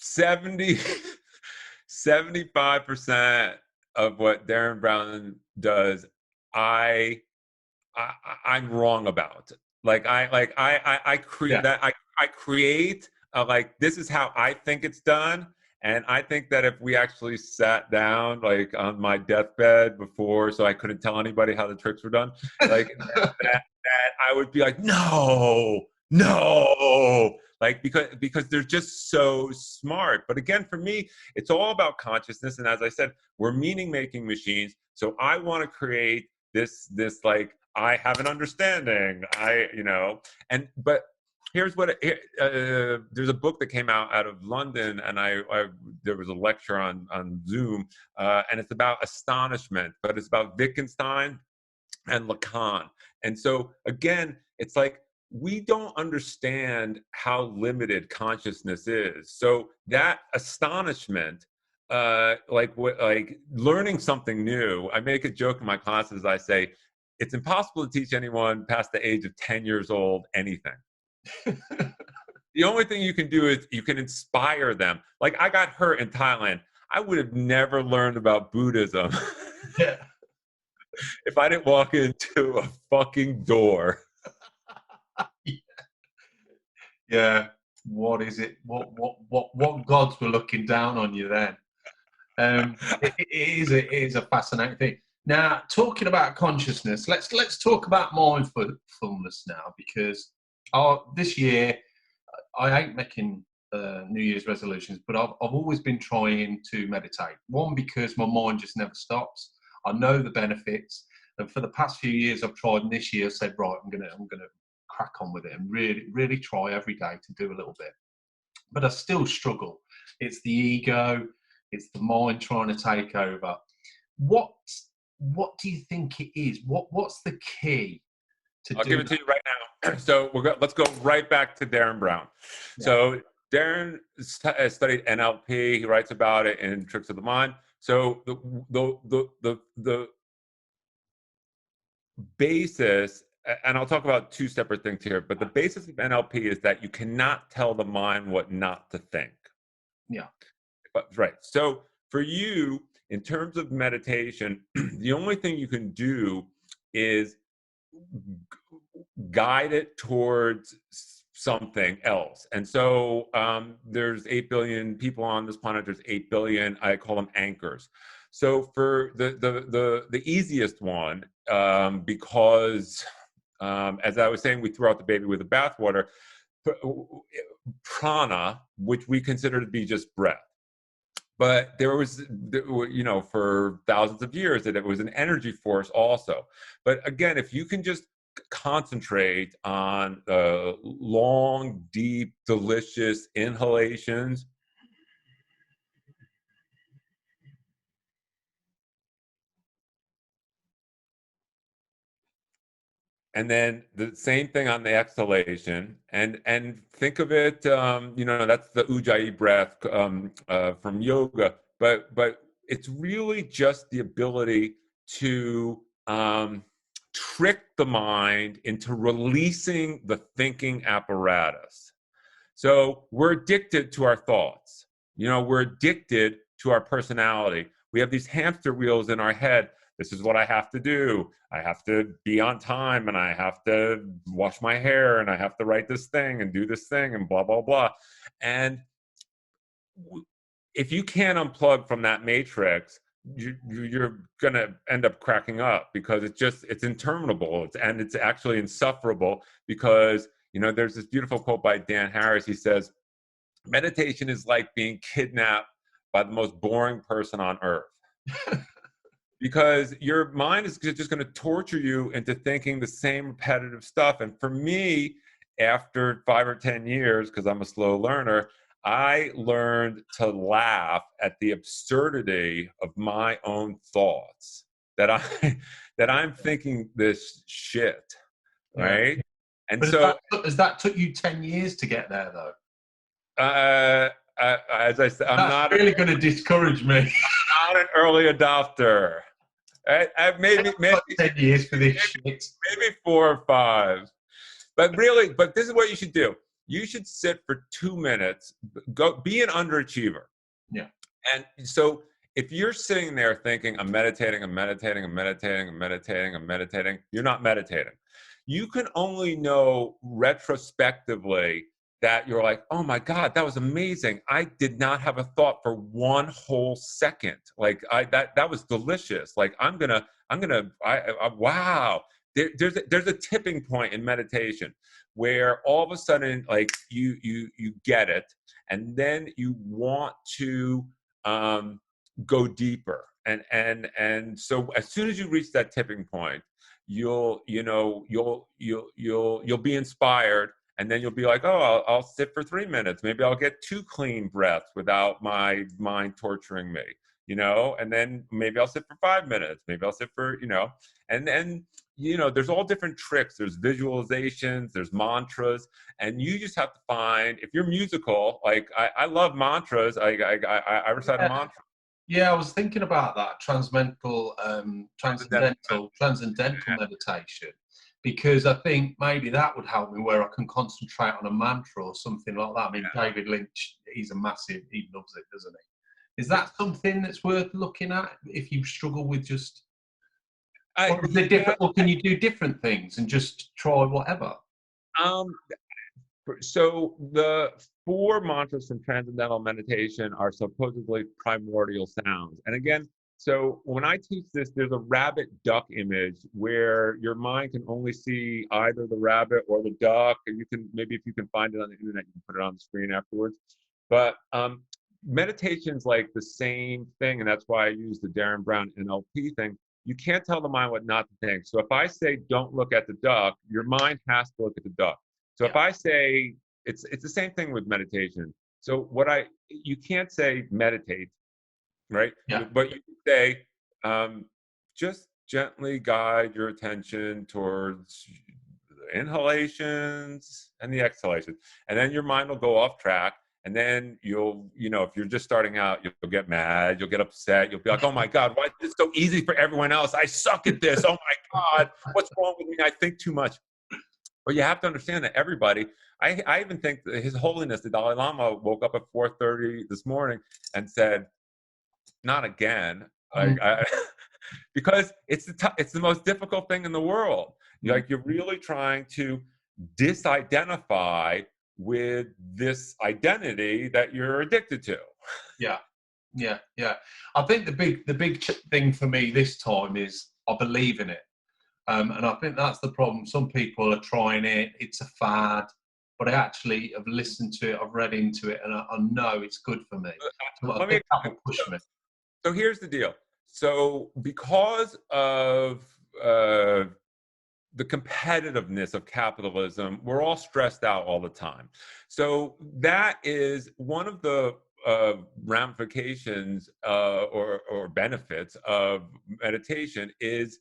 75% of what Derren Brown does, I'm wrong about. Like I create that. I create like, this is how I think it's done. And I think that if we actually sat down, like on my deathbed before, so I couldn't tell anybody how the tricks were done, like that I would be like, no, like, because they're just so smart. But again, for me, it's all about consciousness. And as I said, we're meaning-making machines. So I want to create this like, I have an understanding. But here's what there's a book that came out of London, and there was a lecture on Zoom, and it's about astonishment, but it's about Wittgenstein and Lacan. And so again, it's like, we don't understand how limited consciousness is. So that astonishment, like learning something new, I make a joke in my classes. I say, it's impossible to teach anyone past the age of 10 years old anything. The only thing you can do is you can inspire them. Like, I got hurt in Thailand. I would have never learned about Buddhism if I didn't walk into a fucking door. Yeah. What is it? What gods were looking down on you then? It is a fascinating thing. Now, talking about consciousness, let's talk about mindfulness now, because this year I ain't making New Year's resolutions, but I've always been trying to meditate. One, because my mind just never stops. I know the benefits, and for the past few years I've tried, and this year I said, right, I'm gonna crack on with it and really try every day to do a little bit. But I still struggle. It's the ego, it's the mind trying to take over. What do you think it is? What's the key to I'll give it to you right now. So let's go right back to Derren Brown. Yeah. So Derren studied NLP. He writes about it in Tricks of the Mind. So the basis, and I'll talk about two separate things here, but the basis of NLP is that you cannot tell the mind what not to think. Yeah. But, right. So for you, in terms of meditation, the only thing you can do is guide it towards something else. And so there's 8 billion people on this planet. There's 8 billion, I call them anchors. So for the easiest one, because as I was saying, we threw out the baby with the bathwater, prana, which we consider to be just breath. But there was, you know, for thousands of years that it was an energy force also. But again, if you can just concentrate on long, deep, delicious inhalations, and then the same thing on the exhalation, and think of it, you know, that's the Ujjayi breath from yoga, but it's really just the ability to trick the mind into releasing the thinking apparatus. So we're addicted to our thoughts. You know, we're addicted to our personality. We have these hamster wheels in our head This is what I have to do. I have to be on time, and I have to wash my hair, and I have to write this thing and do this thing and blah, blah, blah. And if you can't unplug from that matrix, you're going to end up cracking up, because it's interminable. And it's actually insufferable, because, there's this beautiful quote by Dan Harris. He says, meditation is like being kidnapped by the most boring person on earth. Because your mind is just going to torture you into thinking the same repetitive stuff. And for me, after 5 or 10 years, because I'm a slow learner, I learned to laugh at the absurdity of my own thoughts, that I'm thinking this shit, right? Yeah. And but has that took you 10 years to get there, though? As I said, I'm not really going to discourage me. I'm not an early adopter. Maybe 10 years for this shit. Maybe 4 or 5. But this is what you should do. You should sit for 2 minutes. Be an underachiever. Yeah. And so if you're sitting there thinking, I'm meditating, you're not meditating. You can only know retrospectively that you're like, oh my God, that was amazing. I did not have a thought for 1 whole second. Like that was delicious. Like wow. There's a tipping point in meditation where all of a sudden, like you get it, and then you want to go deeper. And so as soon as you reach that tipping point, you'll be inspired. And then you'll be like, oh, I'll sit for 3 minutes. Maybe I'll get 2 clean breaths without my mind torturing me, and then maybe I'll sit for 5 minutes. Maybe I'll sit for, and then, there's all different tricks. There's visualizations, there's mantras, and you just have to find, if you're musical, like I love mantras. I recite a mantra. Yeah, I was thinking about that, transcendental meditation. Because I think maybe that would help me, where I can concentrate on a mantra or something like that. I mean, yeah. David Lynch, he loves it, doesn't he? Is that something that's worth looking at if you struggle with just... or is it different, or can you do different things and just try whatever? So the 4 mantras from Transcendental Meditation are supposedly primordial sounds. And again, so when I teach this, there's a rabbit duck image where your mind can only see either the rabbit or the duck. And you can, maybe if you can find it on the internet, you can put it on the screen afterwards. But meditation's like the same thing. And that's why I use the Darren Brown NLP thing. You can't tell the mind what not to think. So if I say, don't look at the duck, your mind has to look at the duck. So if I say, it's the same thing with meditation. So you can't say meditate, right? Yeah. But you can say, just gently guide your attention towards the inhalations and the exhalations. And then your mind will go off track. And then you'll, if you're just starting out, you'll get mad, you'll get upset, you'll be like, oh my God, why is this so easy for everyone else? I suck at this. Oh my God, what's wrong with me? I think too much. But you have to understand that everybody, I even think that His Holiness, the Dalai Lama, woke up at 4:30 this morning and said, not again. Because it's the most difficult thing in the world. Like, you're really trying to disidentify with this identity that you're addicted to. Yeah. I think the big thing for me this time is I believe in it. And I think that's the problem. Some people are trying it, it's a fad, but I actually have listened to it, I've read into it, and I know it's good for me. So I think that will push me. So here's the deal. So because of the competitiveness of capitalism, we're all stressed out all the time. So that is one of the ramifications or benefits of meditation is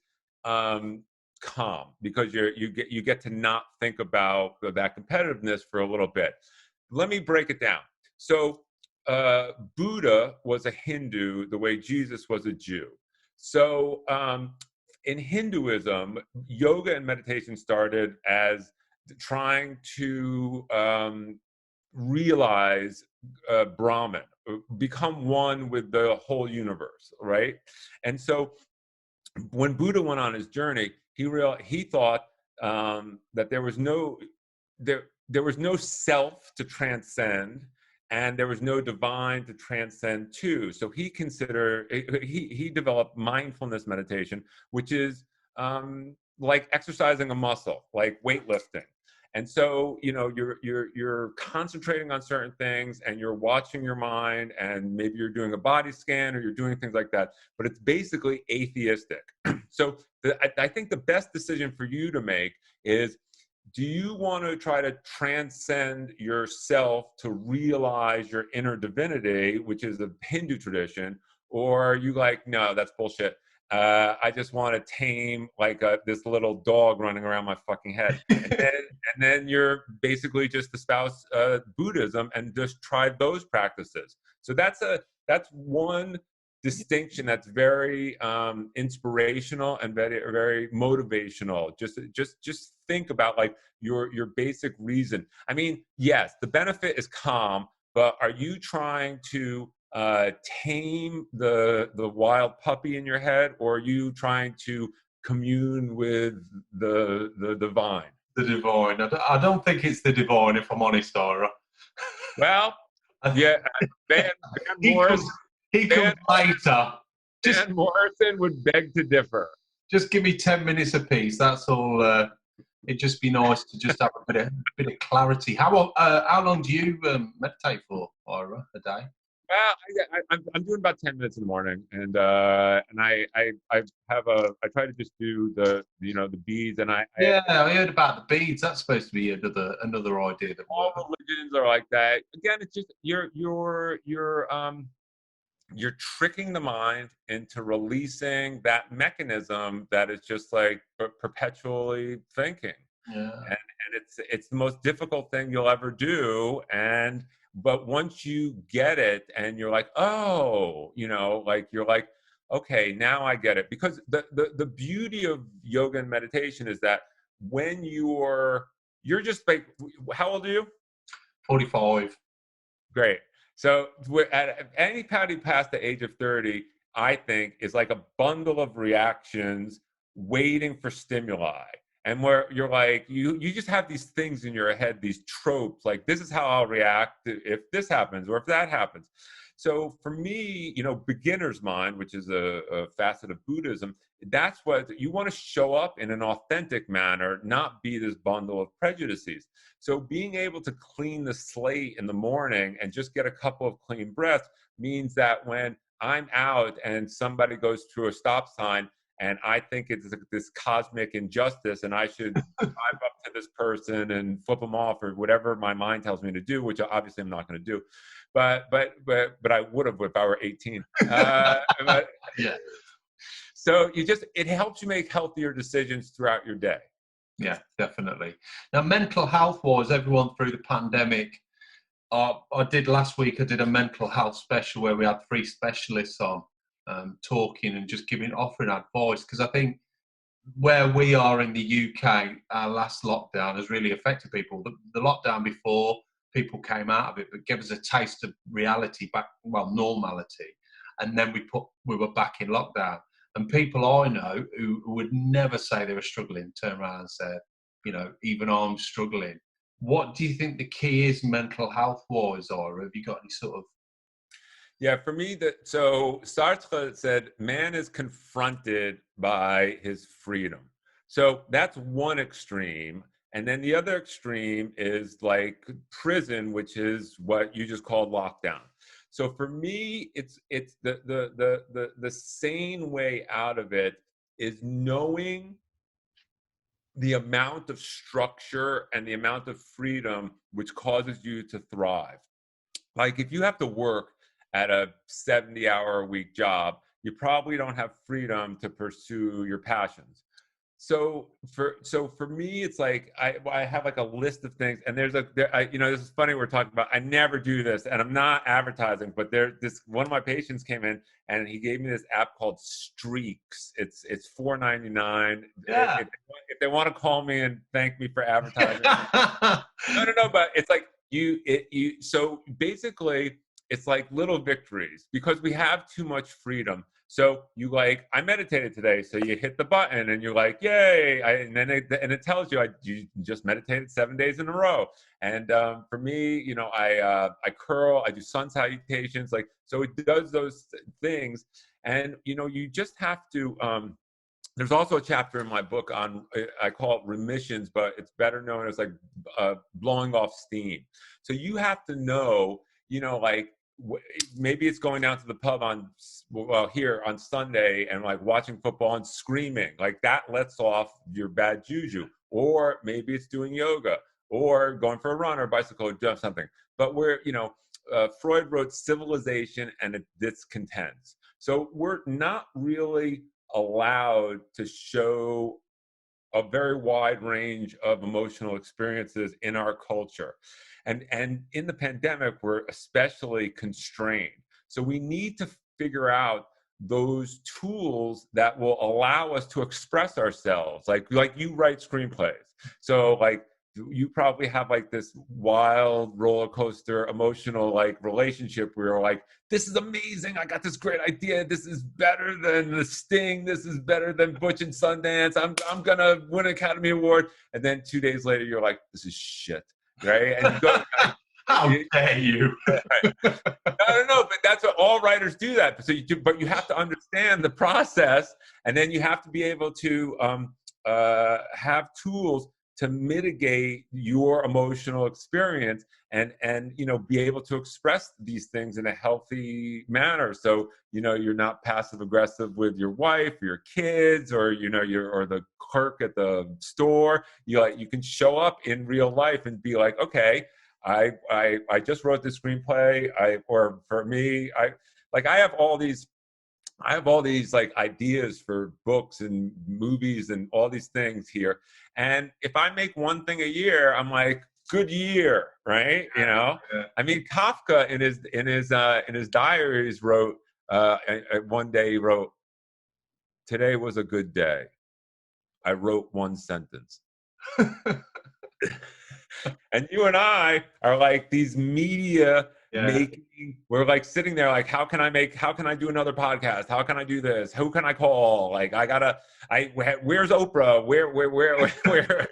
calm, because you get to not think about that competitiveness for a little bit. Let me break it down. So Buddha was a Hindu the way Jesus was a Jew. So in Hinduism, yoga and meditation started as trying to realize Brahman, become one with the whole universe, right? And so when Buddha went on his journey, he thought that there was no self to transcend, and there was no divine to transcend to. So he developed mindfulness meditation, which is like exercising a muscle, like weightlifting. And so, you're concentrating on certain things, and you're watching your mind, and maybe you're doing a body scan, or you're doing things like that, but it's basically atheistic. So I think the best decision for you to make is, do you want to try to transcend yourself to realize your inner divinity, which is a Hindu tradition, or are you like, no, that's bullshit. I just want to tame like this little dog running around my fucking head. And then you're basically just espouse Buddhism and just try those practices. So that's one distinction that's very inspirational and very, very motivational. Just think about like your basic reason. I mean, yes, the benefit is calm, but are you trying to tame the wild puppy in your head, or are you trying to commune with the divine? The divine. I don't think it's the divine, if I'm honest, Ira. Well, yeah, Van Morrison. He comes later. Van Morrison would beg to differ. Just give me 10 minutes apiece. That's all. It'd just be nice to just have a bit of clarity. How long do you meditate for, Ira, a day? Well, I'm doing about 10 minutes in the morning, and I try to just do the beads, and I heard about the beads. That's supposed to be another idea. That all religions are like that. Again, it's just you're tricking the mind into releasing that mechanism that is just like perpetually thinking. Yeah. And it's the most difficult thing you'll ever do. But once you get it and you're like, oh, you're like, okay, now I get it. Because the beauty of yoga and meditation is that when you're just like, how old are you? 45. Great. So at anybody past the age of 30, I think, is like a bundle of reactions waiting for stimuli. And where you're like, you just have these things in your head, these tropes, like this is how I'll react if this happens or if that happens. So for me, beginner's mind, which is a facet of Buddhism, that's what you want to show up in an authentic manner, not be this bundle of prejudices. So being able to clean the slate in the morning and just get a couple of clean breaths means that when I'm out and somebody goes through a stop sign, and I think it's this cosmic injustice, and I should drive up to this person and flip them off or whatever my mind tells me to do, which obviously I'm not going to do, but I would have if I were 18. Yeah. So it helps you make healthier decisions throughout your day. Yeah, definitely. Now, mental health wise, everyone through the pandemic. I did last week. I did a mental health special where we had 3 specialists on. Talking and just offering advice, because I think where we are in the UK, our last lockdown has really affected people. The lockdown before, people came out of it, but gave us a taste of reality back, normality, and then we were back in lockdown. And people I know who would never say they were struggling turn around and said, even I'm struggling. What do you think the key is mental health wise, or have you got any sort of? Yeah, for me, so Sartre said, man is confronted by his freedom. So that's one extreme. And then the other extreme is like prison, which is what you just called lockdown. So for me, it's the sane way out of it is knowing the amount of structure and the amount of freedom which causes you to thrive. Like if you have to work at a 70-hour-a-week job, you probably don't have freedom to pursue your passions. So for me, it's like I have like a list of things, and this is funny we're talking about. I never do this, and I'm not advertising, but one of my patients came in and he gave me this app called Streaks. It's $4.99. Yeah. If they want to call me and thank me for advertising, no, but it's like so basically. It's like little victories because we have too much freedom. So you like, I meditated today. So you hit the button and you're like, yay. And then it tells you, you just meditated 7 days in a row. And for me, you know, I curl, I do sun salutations. Like, so it does those things. And, you know, you just have to, there's also a chapter in my book on, I call it remissions, but it's better known as like blowing off steam. So you have to know, you know, like maybe it's going down to the pub here on Sunday and like watching football and screaming, like that lets off your bad juju. Or maybe it's doing yoga or going for a run or bicycle or doing something. But you know, Freud wrote civilization and it discontents. So we're not really allowed to show a very wide range of emotional experiences in our culture. And in the pandemic, we're especially constrained. So we need to figure out those tools that will allow us to express ourselves. Like you write screenplays. So like you probably have like this wild roller coaster emotional like relationship where you're like, this is amazing, I got this great idea, this is better than The Sting, this is better than Butch and Sundance, I'm gonna win an Academy Award. And then 2 days later you're like, this is shit, right? And you go how dare you? Right. No, but that's what all writers do that. So but you have to understand the process, and then you have to be able to have tools to mitigate your emotional experience and you know, be able to express these things in a healthy manner. So, you know, you're not passive aggressive with your wife, or your kids, or, you know, or the clerk at the store. You can show up in real life and be like, okay, I just wrote this screenplay. Or for me, I have all these like ideas for books and movies and all these things here. And if I make one thing a year, I'm like, good year, right? You know, Yeah. I mean, Kafka in his diaries wrote, one day he wrote, today was a good day. I wrote one sentence. And you and I are like these media making, we're like sitting there like, how can I do another podcast? How can I do this? Who can I call? Like, where's Oprah? Where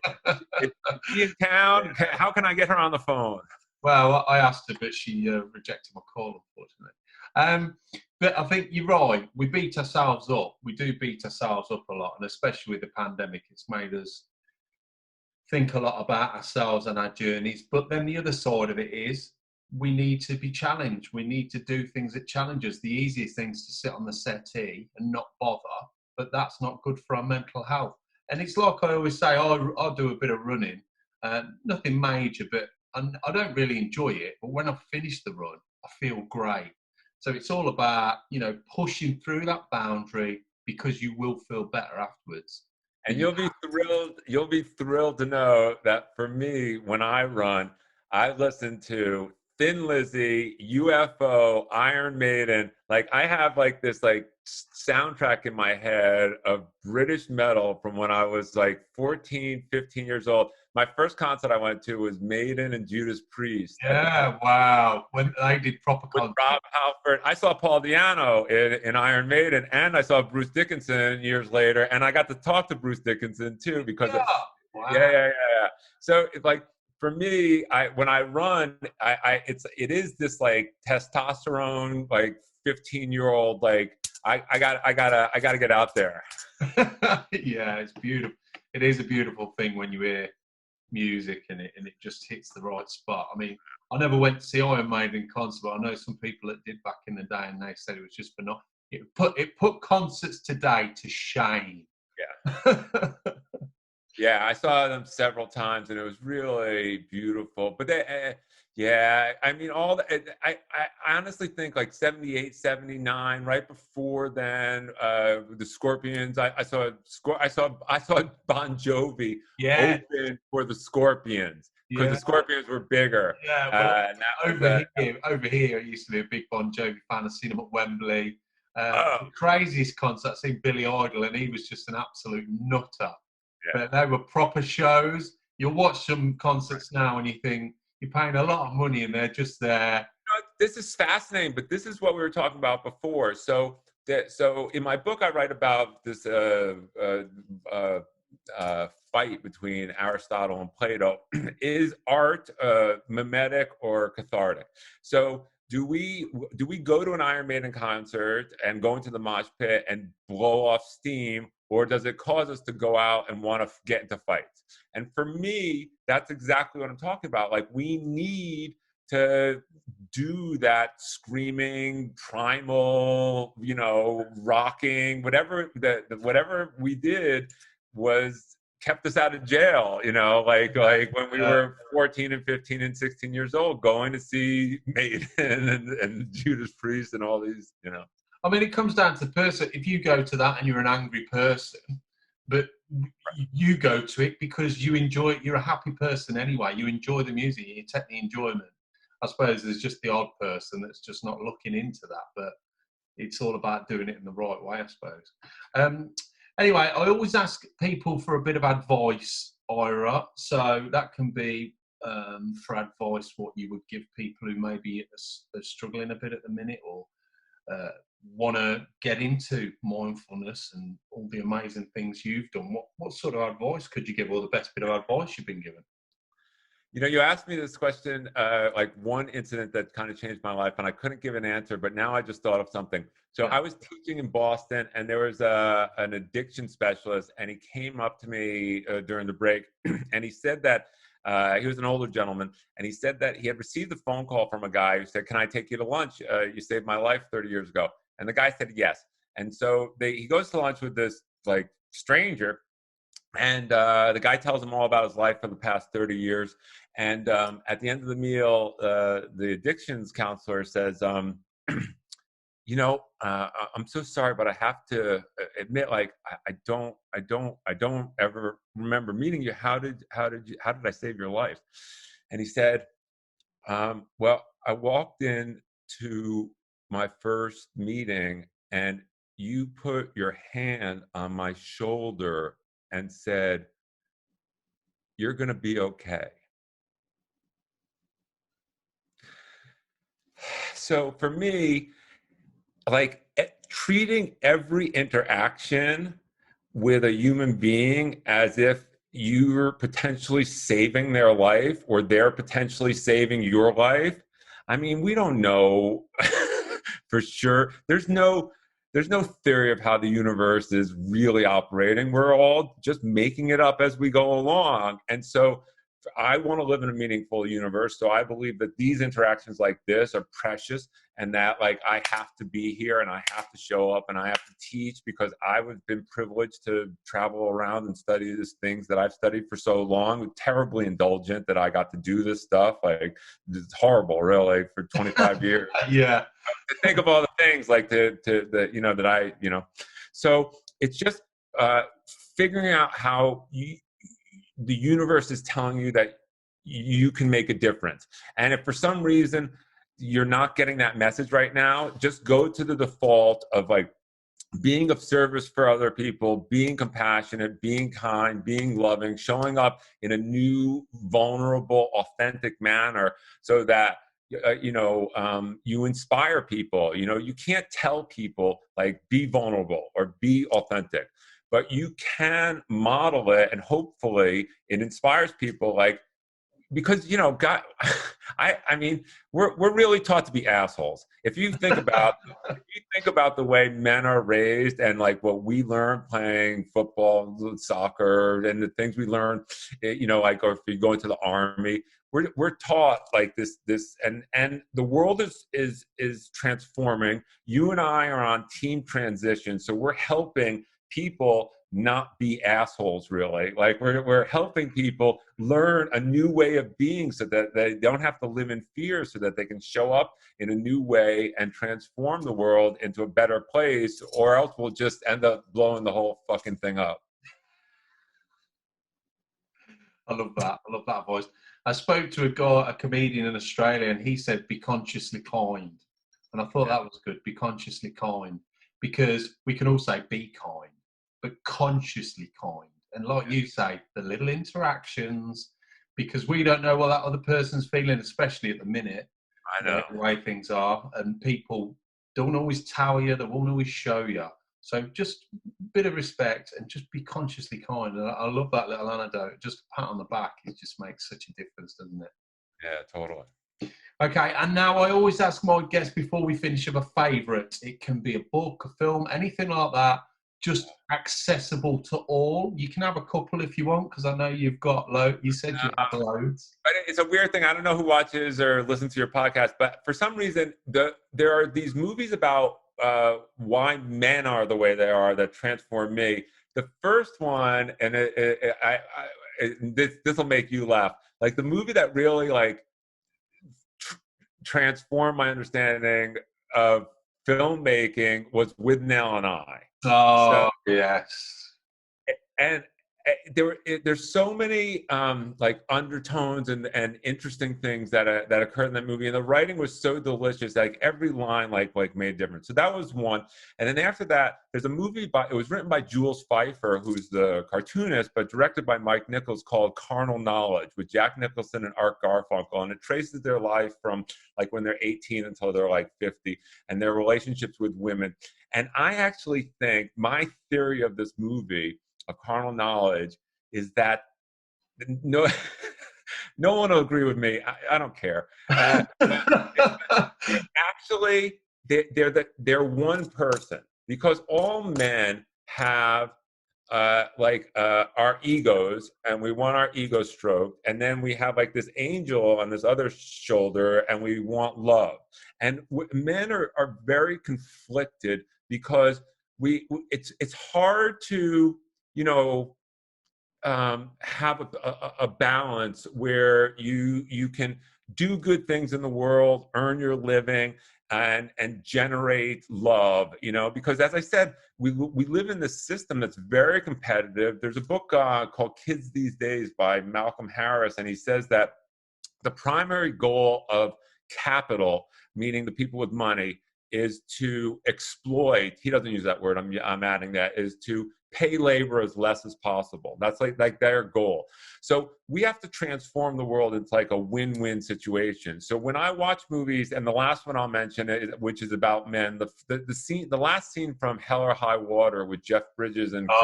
is she in town? How can I get her on the phone? Well, I asked her, but she rejected my call, unfortunately. But I think you're right. We beat ourselves up. We do beat ourselves up a lot, and especially with the pandemic, it's made us think a lot about ourselves and our journeys. But then the other side of it is we need to be challenged. We need to do things that challenge us. The easiest thing is to sit on the settee and not bother, but that's not good for our mental health. And it's like I always say, I'll do a bit of running, nothing major, but I don't really enjoy it. But when I finish the run, I feel great. So it's all about, you know, pushing through that boundary, because you will feel better afterwards. And you'll be thrilled to know that for me, when I run, I listen to Thin Lizzy, UFO, Iron Maiden. Like, I have like this like soundtrack in my head of British metal from when I was like 14, 15 years old. My first concert I went to was Maiden and Judas Priest. Yeah, wow. When they did proper concert. With Rob Halford. I saw Paul Di'Anno in Iron Maiden, and I saw Bruce Dickinson years later, and I got to talk to Bruce Dickinson too, because yeah. So it's like, for me, when I run, it is this like testosterone, like 15-year-old, like I gotta get out there. Yeah, it's beautiful. It is a beautiful thing when you hear music and it just hits the right spot. I mean, I never went to see Iron Maiden concert, but I know some people that did back in the day, and they said it was just for nothing. It put concerts today to shame. Yeah. Yeah, I saw them several times, and it was really beautiful. But I mean, I honestly think like 78, 79, right before then, the Scorpions. I saw Bon Jovi open for the Scorpions, because the Scorpions were bigger. Yeah, well, over here, I used to be a big Bon Jovi fan. I've seen him at Wembley. The craziest concert, I've seen Billy Idol, and he was just an absolute nutter. Yeah. But they were proper shows. You'll watch some concerts now and you think you're paying a lot of money and they're just there. This is fascinating, but this is what we were talking about before. So So in my book, I write about this fight between Aristotle and Plato. Is art mimetic or cathartic? So do we go to an Iron Maiden concert and go into the mosh pit and blow off steam, or does it cause us to go out and want to get into fights? And for me, that's exactly what I'm talking about. Like, we need to do that screaming, primal, rocking, whatever whatever we did kept us out of jail, like when we were 14 and 15 and 16 years old, going to see Maiden and Judas Priest and all these, I mean, it comes down to the person. If you go to that and you're an angry person, but you go to it because you enjoy it, you're a happy person anyway, you enjoy the music, you take the enjoyment. I suppose there's just the odd person that's just not looking into that, but it's all about doing it in the right way, I suppose. Anyway, I always ask people for a bit of advice, Ira. So that can be for advice, what you would give people who maybe are struggling a bit at the minute, or want to get into mindfulness and all the amazing things you've done. What sort of advice could you give, or the best bit of advice you've been given? You asked me this question, like one incident that kind of changed my life, and I couldn't give an answer, but now I just thought of something. So I was teaching in Boston, and there was an addiction specialist, and he came up to me during the break, and he said that he was an older gentleman, and he said that he had received a phone call from a guy who said, "Can I take you to lunch? You saved my life 30 years ago." And the guy said yes. And so he goes to lunch with this like stranger, and the guy tells him all about his life for the past 30 years. And at the end of the meal, the addictions counselor says, I'm so sorry, but I have to admit, like, I don't ever remember meeting you. How did I save your life? And he said, well, I walked in to my first meeting, and you put your hand on my shoulder and said, "You're going to be okay." So for me, like, treating every interaction with a human being as if you're potentially saving their life, or they're potentially saving your life. I mean, we don't know for sure. There's no theory of how the universe is really operating. We're all just making it up as we go along. And so I want to live in a meaningful universe. So I believe that these interactions like this are precious, and that, like, I have to be here, and I have to show up, and I have to teach, because I've been privileged to travel around and study these things that I've studied for so long. Terribly indulgent that I got to do this stuff. Like, it's horrible, really, for 25 years. Yeah. To think of all the things like that I. So it's just figuring out how the universe is telling you that you can make a difference. And if for some reason you're not getting that message right now, just go to the default of, like, being of service for other people, being compassionate, being kind, being loving, showing up in a new, vulnerable, authentic manner, so that you inspire people. You can't tell people, like, be vulnerable or be authentic, but you can model it, and hopefully it inspires people, like, because, God, I mean, we're really taught to be assholes. If you think about the way men are raised, and, like, what we learn playing football, soccer, and the things we learn, like, or if you go into the army, we're taught like this, and the world is transforming. You and I are on team transition, so we're helping people not be assholes, really. Like, we're helping people learn a new way of being, so that they don't have to live in fear, so that they can show up in a new way and transform the world into a better place, or else we'll just end up blowing the whole fucking thing up. I love that voice. I spoke to a comedian in Australia, and he said, "Be consciously kind." And I thought that was good. Be consciously kind, because we can all say be kind, but consciously kind. And like you say, the little interactions, because we don't know what that other person's feeling, especially at the minute. I know The way things are, and people Don't always tell you, they won't always show you. So just a bit of respect and just be consciously kind. And I love that little anecdote. Just a pat on the back, it just makes such a difference, doesn't it? Yeah, totally. Okay, and now I always ask my guests before we finish of a favourite. It can be a book, a film, anything like that, just accessible to all. You can have a couple if you want, because I know you've got loads. You said you have loads. But it's a weird thing. I don't know who watches or listens to your podcast, but for some reason, there are these movies about why men are the way they are that transform me. The first one, and this will make you laugh. Like the movie that really like transformed my understanding of filmmaking was With Nell and I. Oh, so, yes. And there's so many like undertones and interesting things that occurred in that movie, and the writing was so delicious. Like every line like made a difference. So that was one. And then after that, there's a movie it was written by Jules Pfeiffer, who's the cartoonist, but directed by Mike Nichols, called Carnal Knowledge, with Jack Nicholson and Art Garfunkel, and it traces their life from like when they're 18 until they're like 50, and their relationships with women. And I actually think my theory of this movie, of Carnal Knowledge, is that no one will agree with me. I don't care. Actually, they're one person, because all men have our egos, and we want our ego stroked, and then we have like this angel on this other shoulder, and we want love. And men are very conflicted, because it's hard to have a balance where you can do good things in the world, earn your living, and generate love, because as I said, we live in this system that's very competitive. There's a book called Kids These Days by Malcolm Harris, and he says that the primary goal of capital, meaning the people with money, is to exploit. He doesn't use that word. I'm adding that, is to pay labor as less as possible. That's like their goal. So we have to transform the world into like a win-win situation. So when I watch movies, and the last one I'll mention, which is about men, the last scene from Hell or High Water with Jeff Bridges and Chris,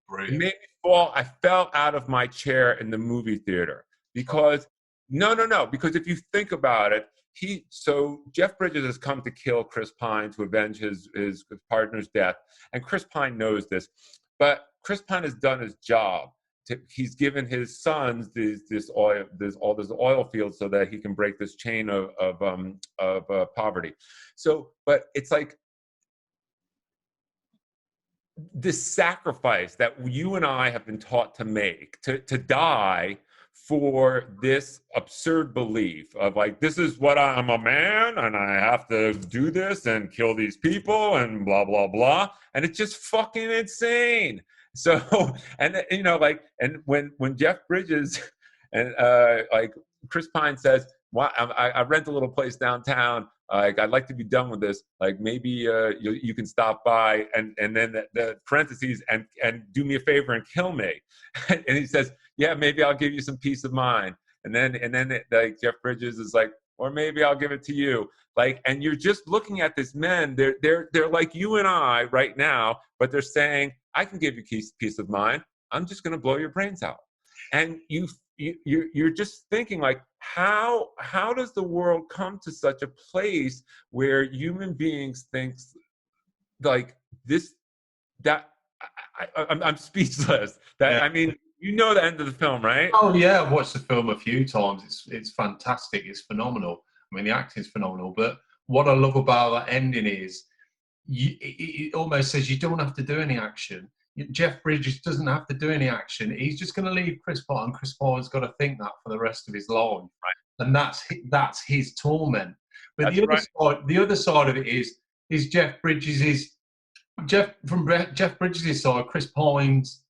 brilliant. It made me fall. I fell out of my chair in the movie theater, because because if you think about it, so Jeff Bridges has come to kill Chris Pine to avenge his partner's death, and Chris Pine knows this, but Chris Pine has done his job. He's given his sons this oil field so that he can break this chain of poverty. So, but it's like this sacrifice that you and I have been taught to make, to die for this absurd belief of like, this is what I'm a man and I have to do this and kill these people and blah, blah, blah. And it's just fucking insane. So, and and when Jeff Bridges and like Chris Pine says, well, I rent a little place downtown. Like, I'd like to be done with this. Like, maybe you can stop by and then the parentheses and do me a favor and kill me. And he says, yeah, maybe I'll give you some peace of mind. And then like Jeff Bridges is like, or maybe I'll give it to you. Like, and you're just looking at this men. They're like you and I right now, but they're saying, I can give you peace of mind. I'm just going to blow your brains out. And you're just thinking like, how does the world come to such a place where human beings think like this? That I'm speechless. That, yeah. I mean, you know the end of the film, right? Oh yeah, I've watched the film a few times. It's fantastic. It's phenomenal. I mean, the acting's phenomenal. But what I love about that ending is it almost says you don't have to do any action. Jeff Bridges doesn't have to do any action. He's just going to leave Chris Pine. Chris Pine's got to think that for the rest of his life, right? And that's his torment. But the other side of it is Jeff Bridges' Jeff Bridges' side. Chris Pine's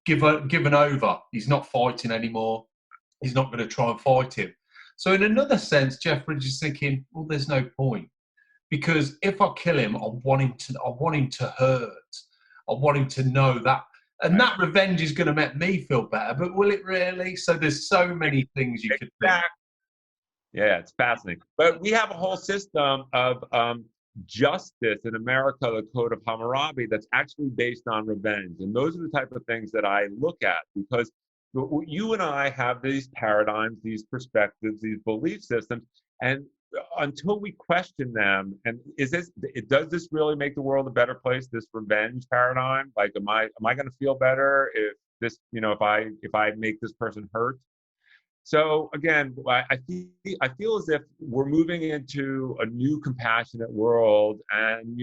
given over. He's not fighting anymore. He's not going to try and fight him. So in another sense, Jeff Bridges is thinking, well, there's no point, because if I kill him, I want him to hurt. I want him to know that, and that revenge is going to make me feel better. But will it really? So there's so many things you could think. Yeah, it's fascinating. But we have a whole system of justice in America, the Code of Hammurabi, that's actually based on revenge. And those are the type of things that I look at, because you and I have these paradigms, these perspectives, these belief systems, and until we question them, and does this really make the world a better place? This revenge paradigm, like, am I going to feel better if this, if I make this person hurt? So again, I feel as if we're moving into a new compassionate world, and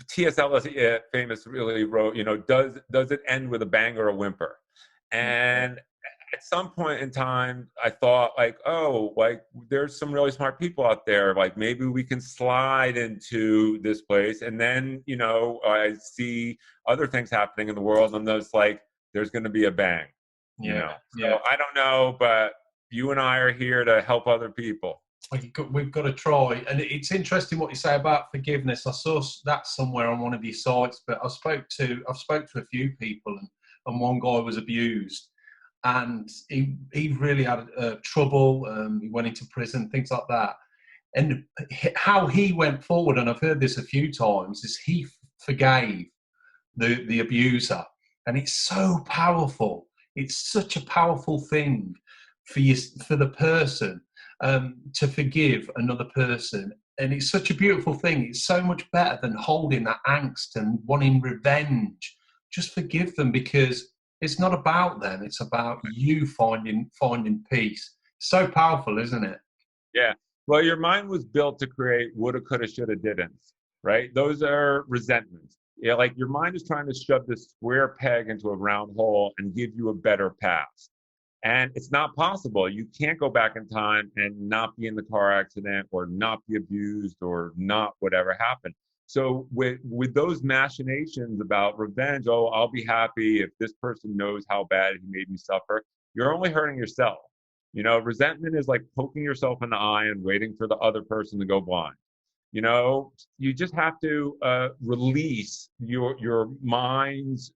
T.S. Eliot famous really wrote, does it end with a bang or a whimper? And at some point in time, I thought, like, there's some really smart people out there. Like, maybe we can slide into this place. And then, I see other things happening in the world, and there's going to be a bang. So I don't know, but you and I are here to help other people. We've got to try. And it's interesting what you say about forgiveness. I saw that somewhere on one of your sites, but I've spoke to a few people, and one guy was abused, and he really had trouble. He went into prison, things like that. And how he went forward, and I've heard this a few times, is he forgave the abuser. And it's so powerful. It's such a powerful thing for the person to forgive another person. And it's such a beautiful thing. It's so much better than holding that angst and wanting revenge. Just forgive them, because it's not about them. It's about you finding peace. So powerful, isn't it? Yeah. Well, your mind was built to create woulda, coulda, shoulda, didn'ts, right? Those are resentments. Yeah, like your mind is trying to shove this square peg into a round hole and give you a better past. And it's not possible. You can't go back in time and not be in the car accident, or not be abused, or not whatever happened. So with those machinations about revenge, I'll be happy if this person knows how bad he made me suffer, you're only hurting yourself. Resentment is like poking yourself in the eye and waiting for the other person to go blind. You just have to release your mind's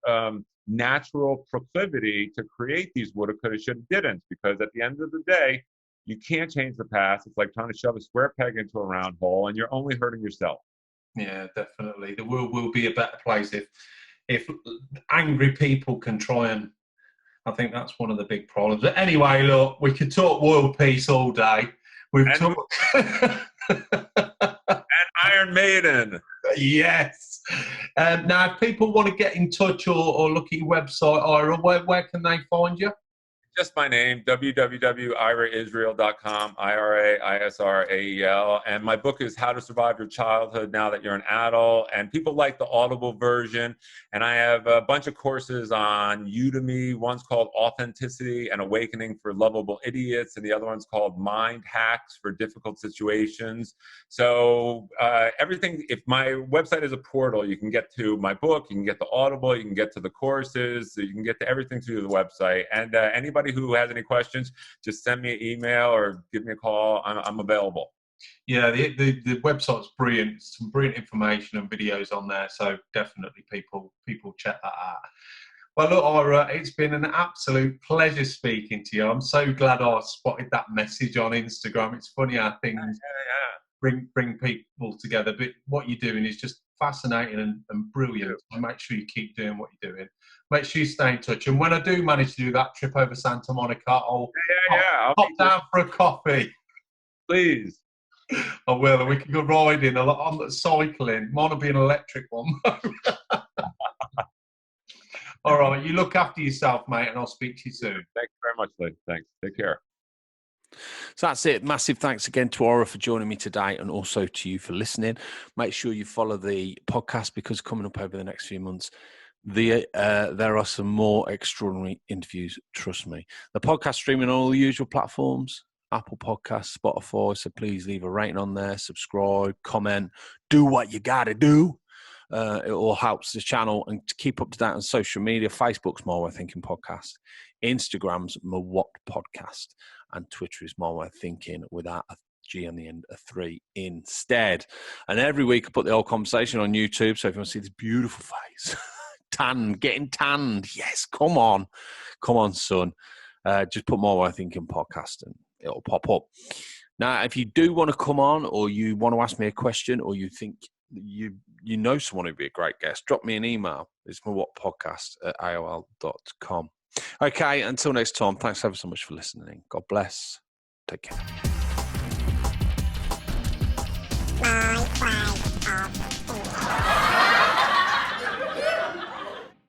natural proclivity to create these woulda, coulda, shoulda, didn'ts, because at the end of the day, you can't change the past. It's like trying to shove a square peg into a round hole, and you're only hurting yourself. Yeah, definitely. The world will be a better place if angry people can try, and I think that's one of the big problems. But anyway, look, we could talk world peace all day. We've talked... And Iron Maiden. Yes. Now, if people want to get in touch or look at your website, Ira, where can they find you? Just my name, www.iraisrael.com, IRAISRAEL. And my book is How to Survive Your Childhood Now That You're an Adult. And people like the Audible version. And I have a bunch of courses on Udemy. One's called Authenticity and Awakening for Lovable Idiots. And the other one's called Mind Hacks for Difficult Situations. So everything, if my website is a portal, you can get to my book, you can get to Audible, you can get to the courses, you can get to everything through the website. And anybody who has any questions, just send me an email or give me a call. I'm available. Yeah, the website's brilliant. Some brilliant information and videos on there. So definitely people check that out. Well, look, Ira, it's been an absolute pleasure speaking to you. I'm so glad I spotted that message on Instagram. It's funny how things bring people together. But what you're doing is just fascinating and brilliant. So make sure you keep doing what you're doing. Make sure you stay in touch. And when I do manage to do that trip over Santa Monica, I'll pop down for a coffee. Please. I will. And we can go riding on cycling. Mine will be an electric one. All right. You look after yourself, mate, and I'll speak to you soon. Thanks very much, Lee. Thanks. Take care. So that's it. Massive thanks again to Ira for joining me today, and also to you for listening. Make sure you follow the podcast, because coming up over the next few months, there are some more extraordinary interviews, trust me. The podcast streaming on all the usual platforms, Apple Podcasts, Spotify, so please leave a rating on there, subscribe, comment, do what you gotta do. It all helps the channel. And to keep up to date on social media, Facebook's My Way of Thinking Podcast, Instagram's MWOT Podcast, and Twitter is My Way of Thinking without a G on the end, a 3 instead. And every week I put the whole conversation on YouTube, so if you want to see this beautiful face, getting tanned, yes, come on, son. just put My Way of Thinking podcast and it'll pop up. Now, if you do want to come on, or you want to ask me a question, or you think you know someone who'd be a great guest, drop me an email. It's MWOT@AOL.com. Okay, until next time, thanks ever so much for listening. God bless. Take care.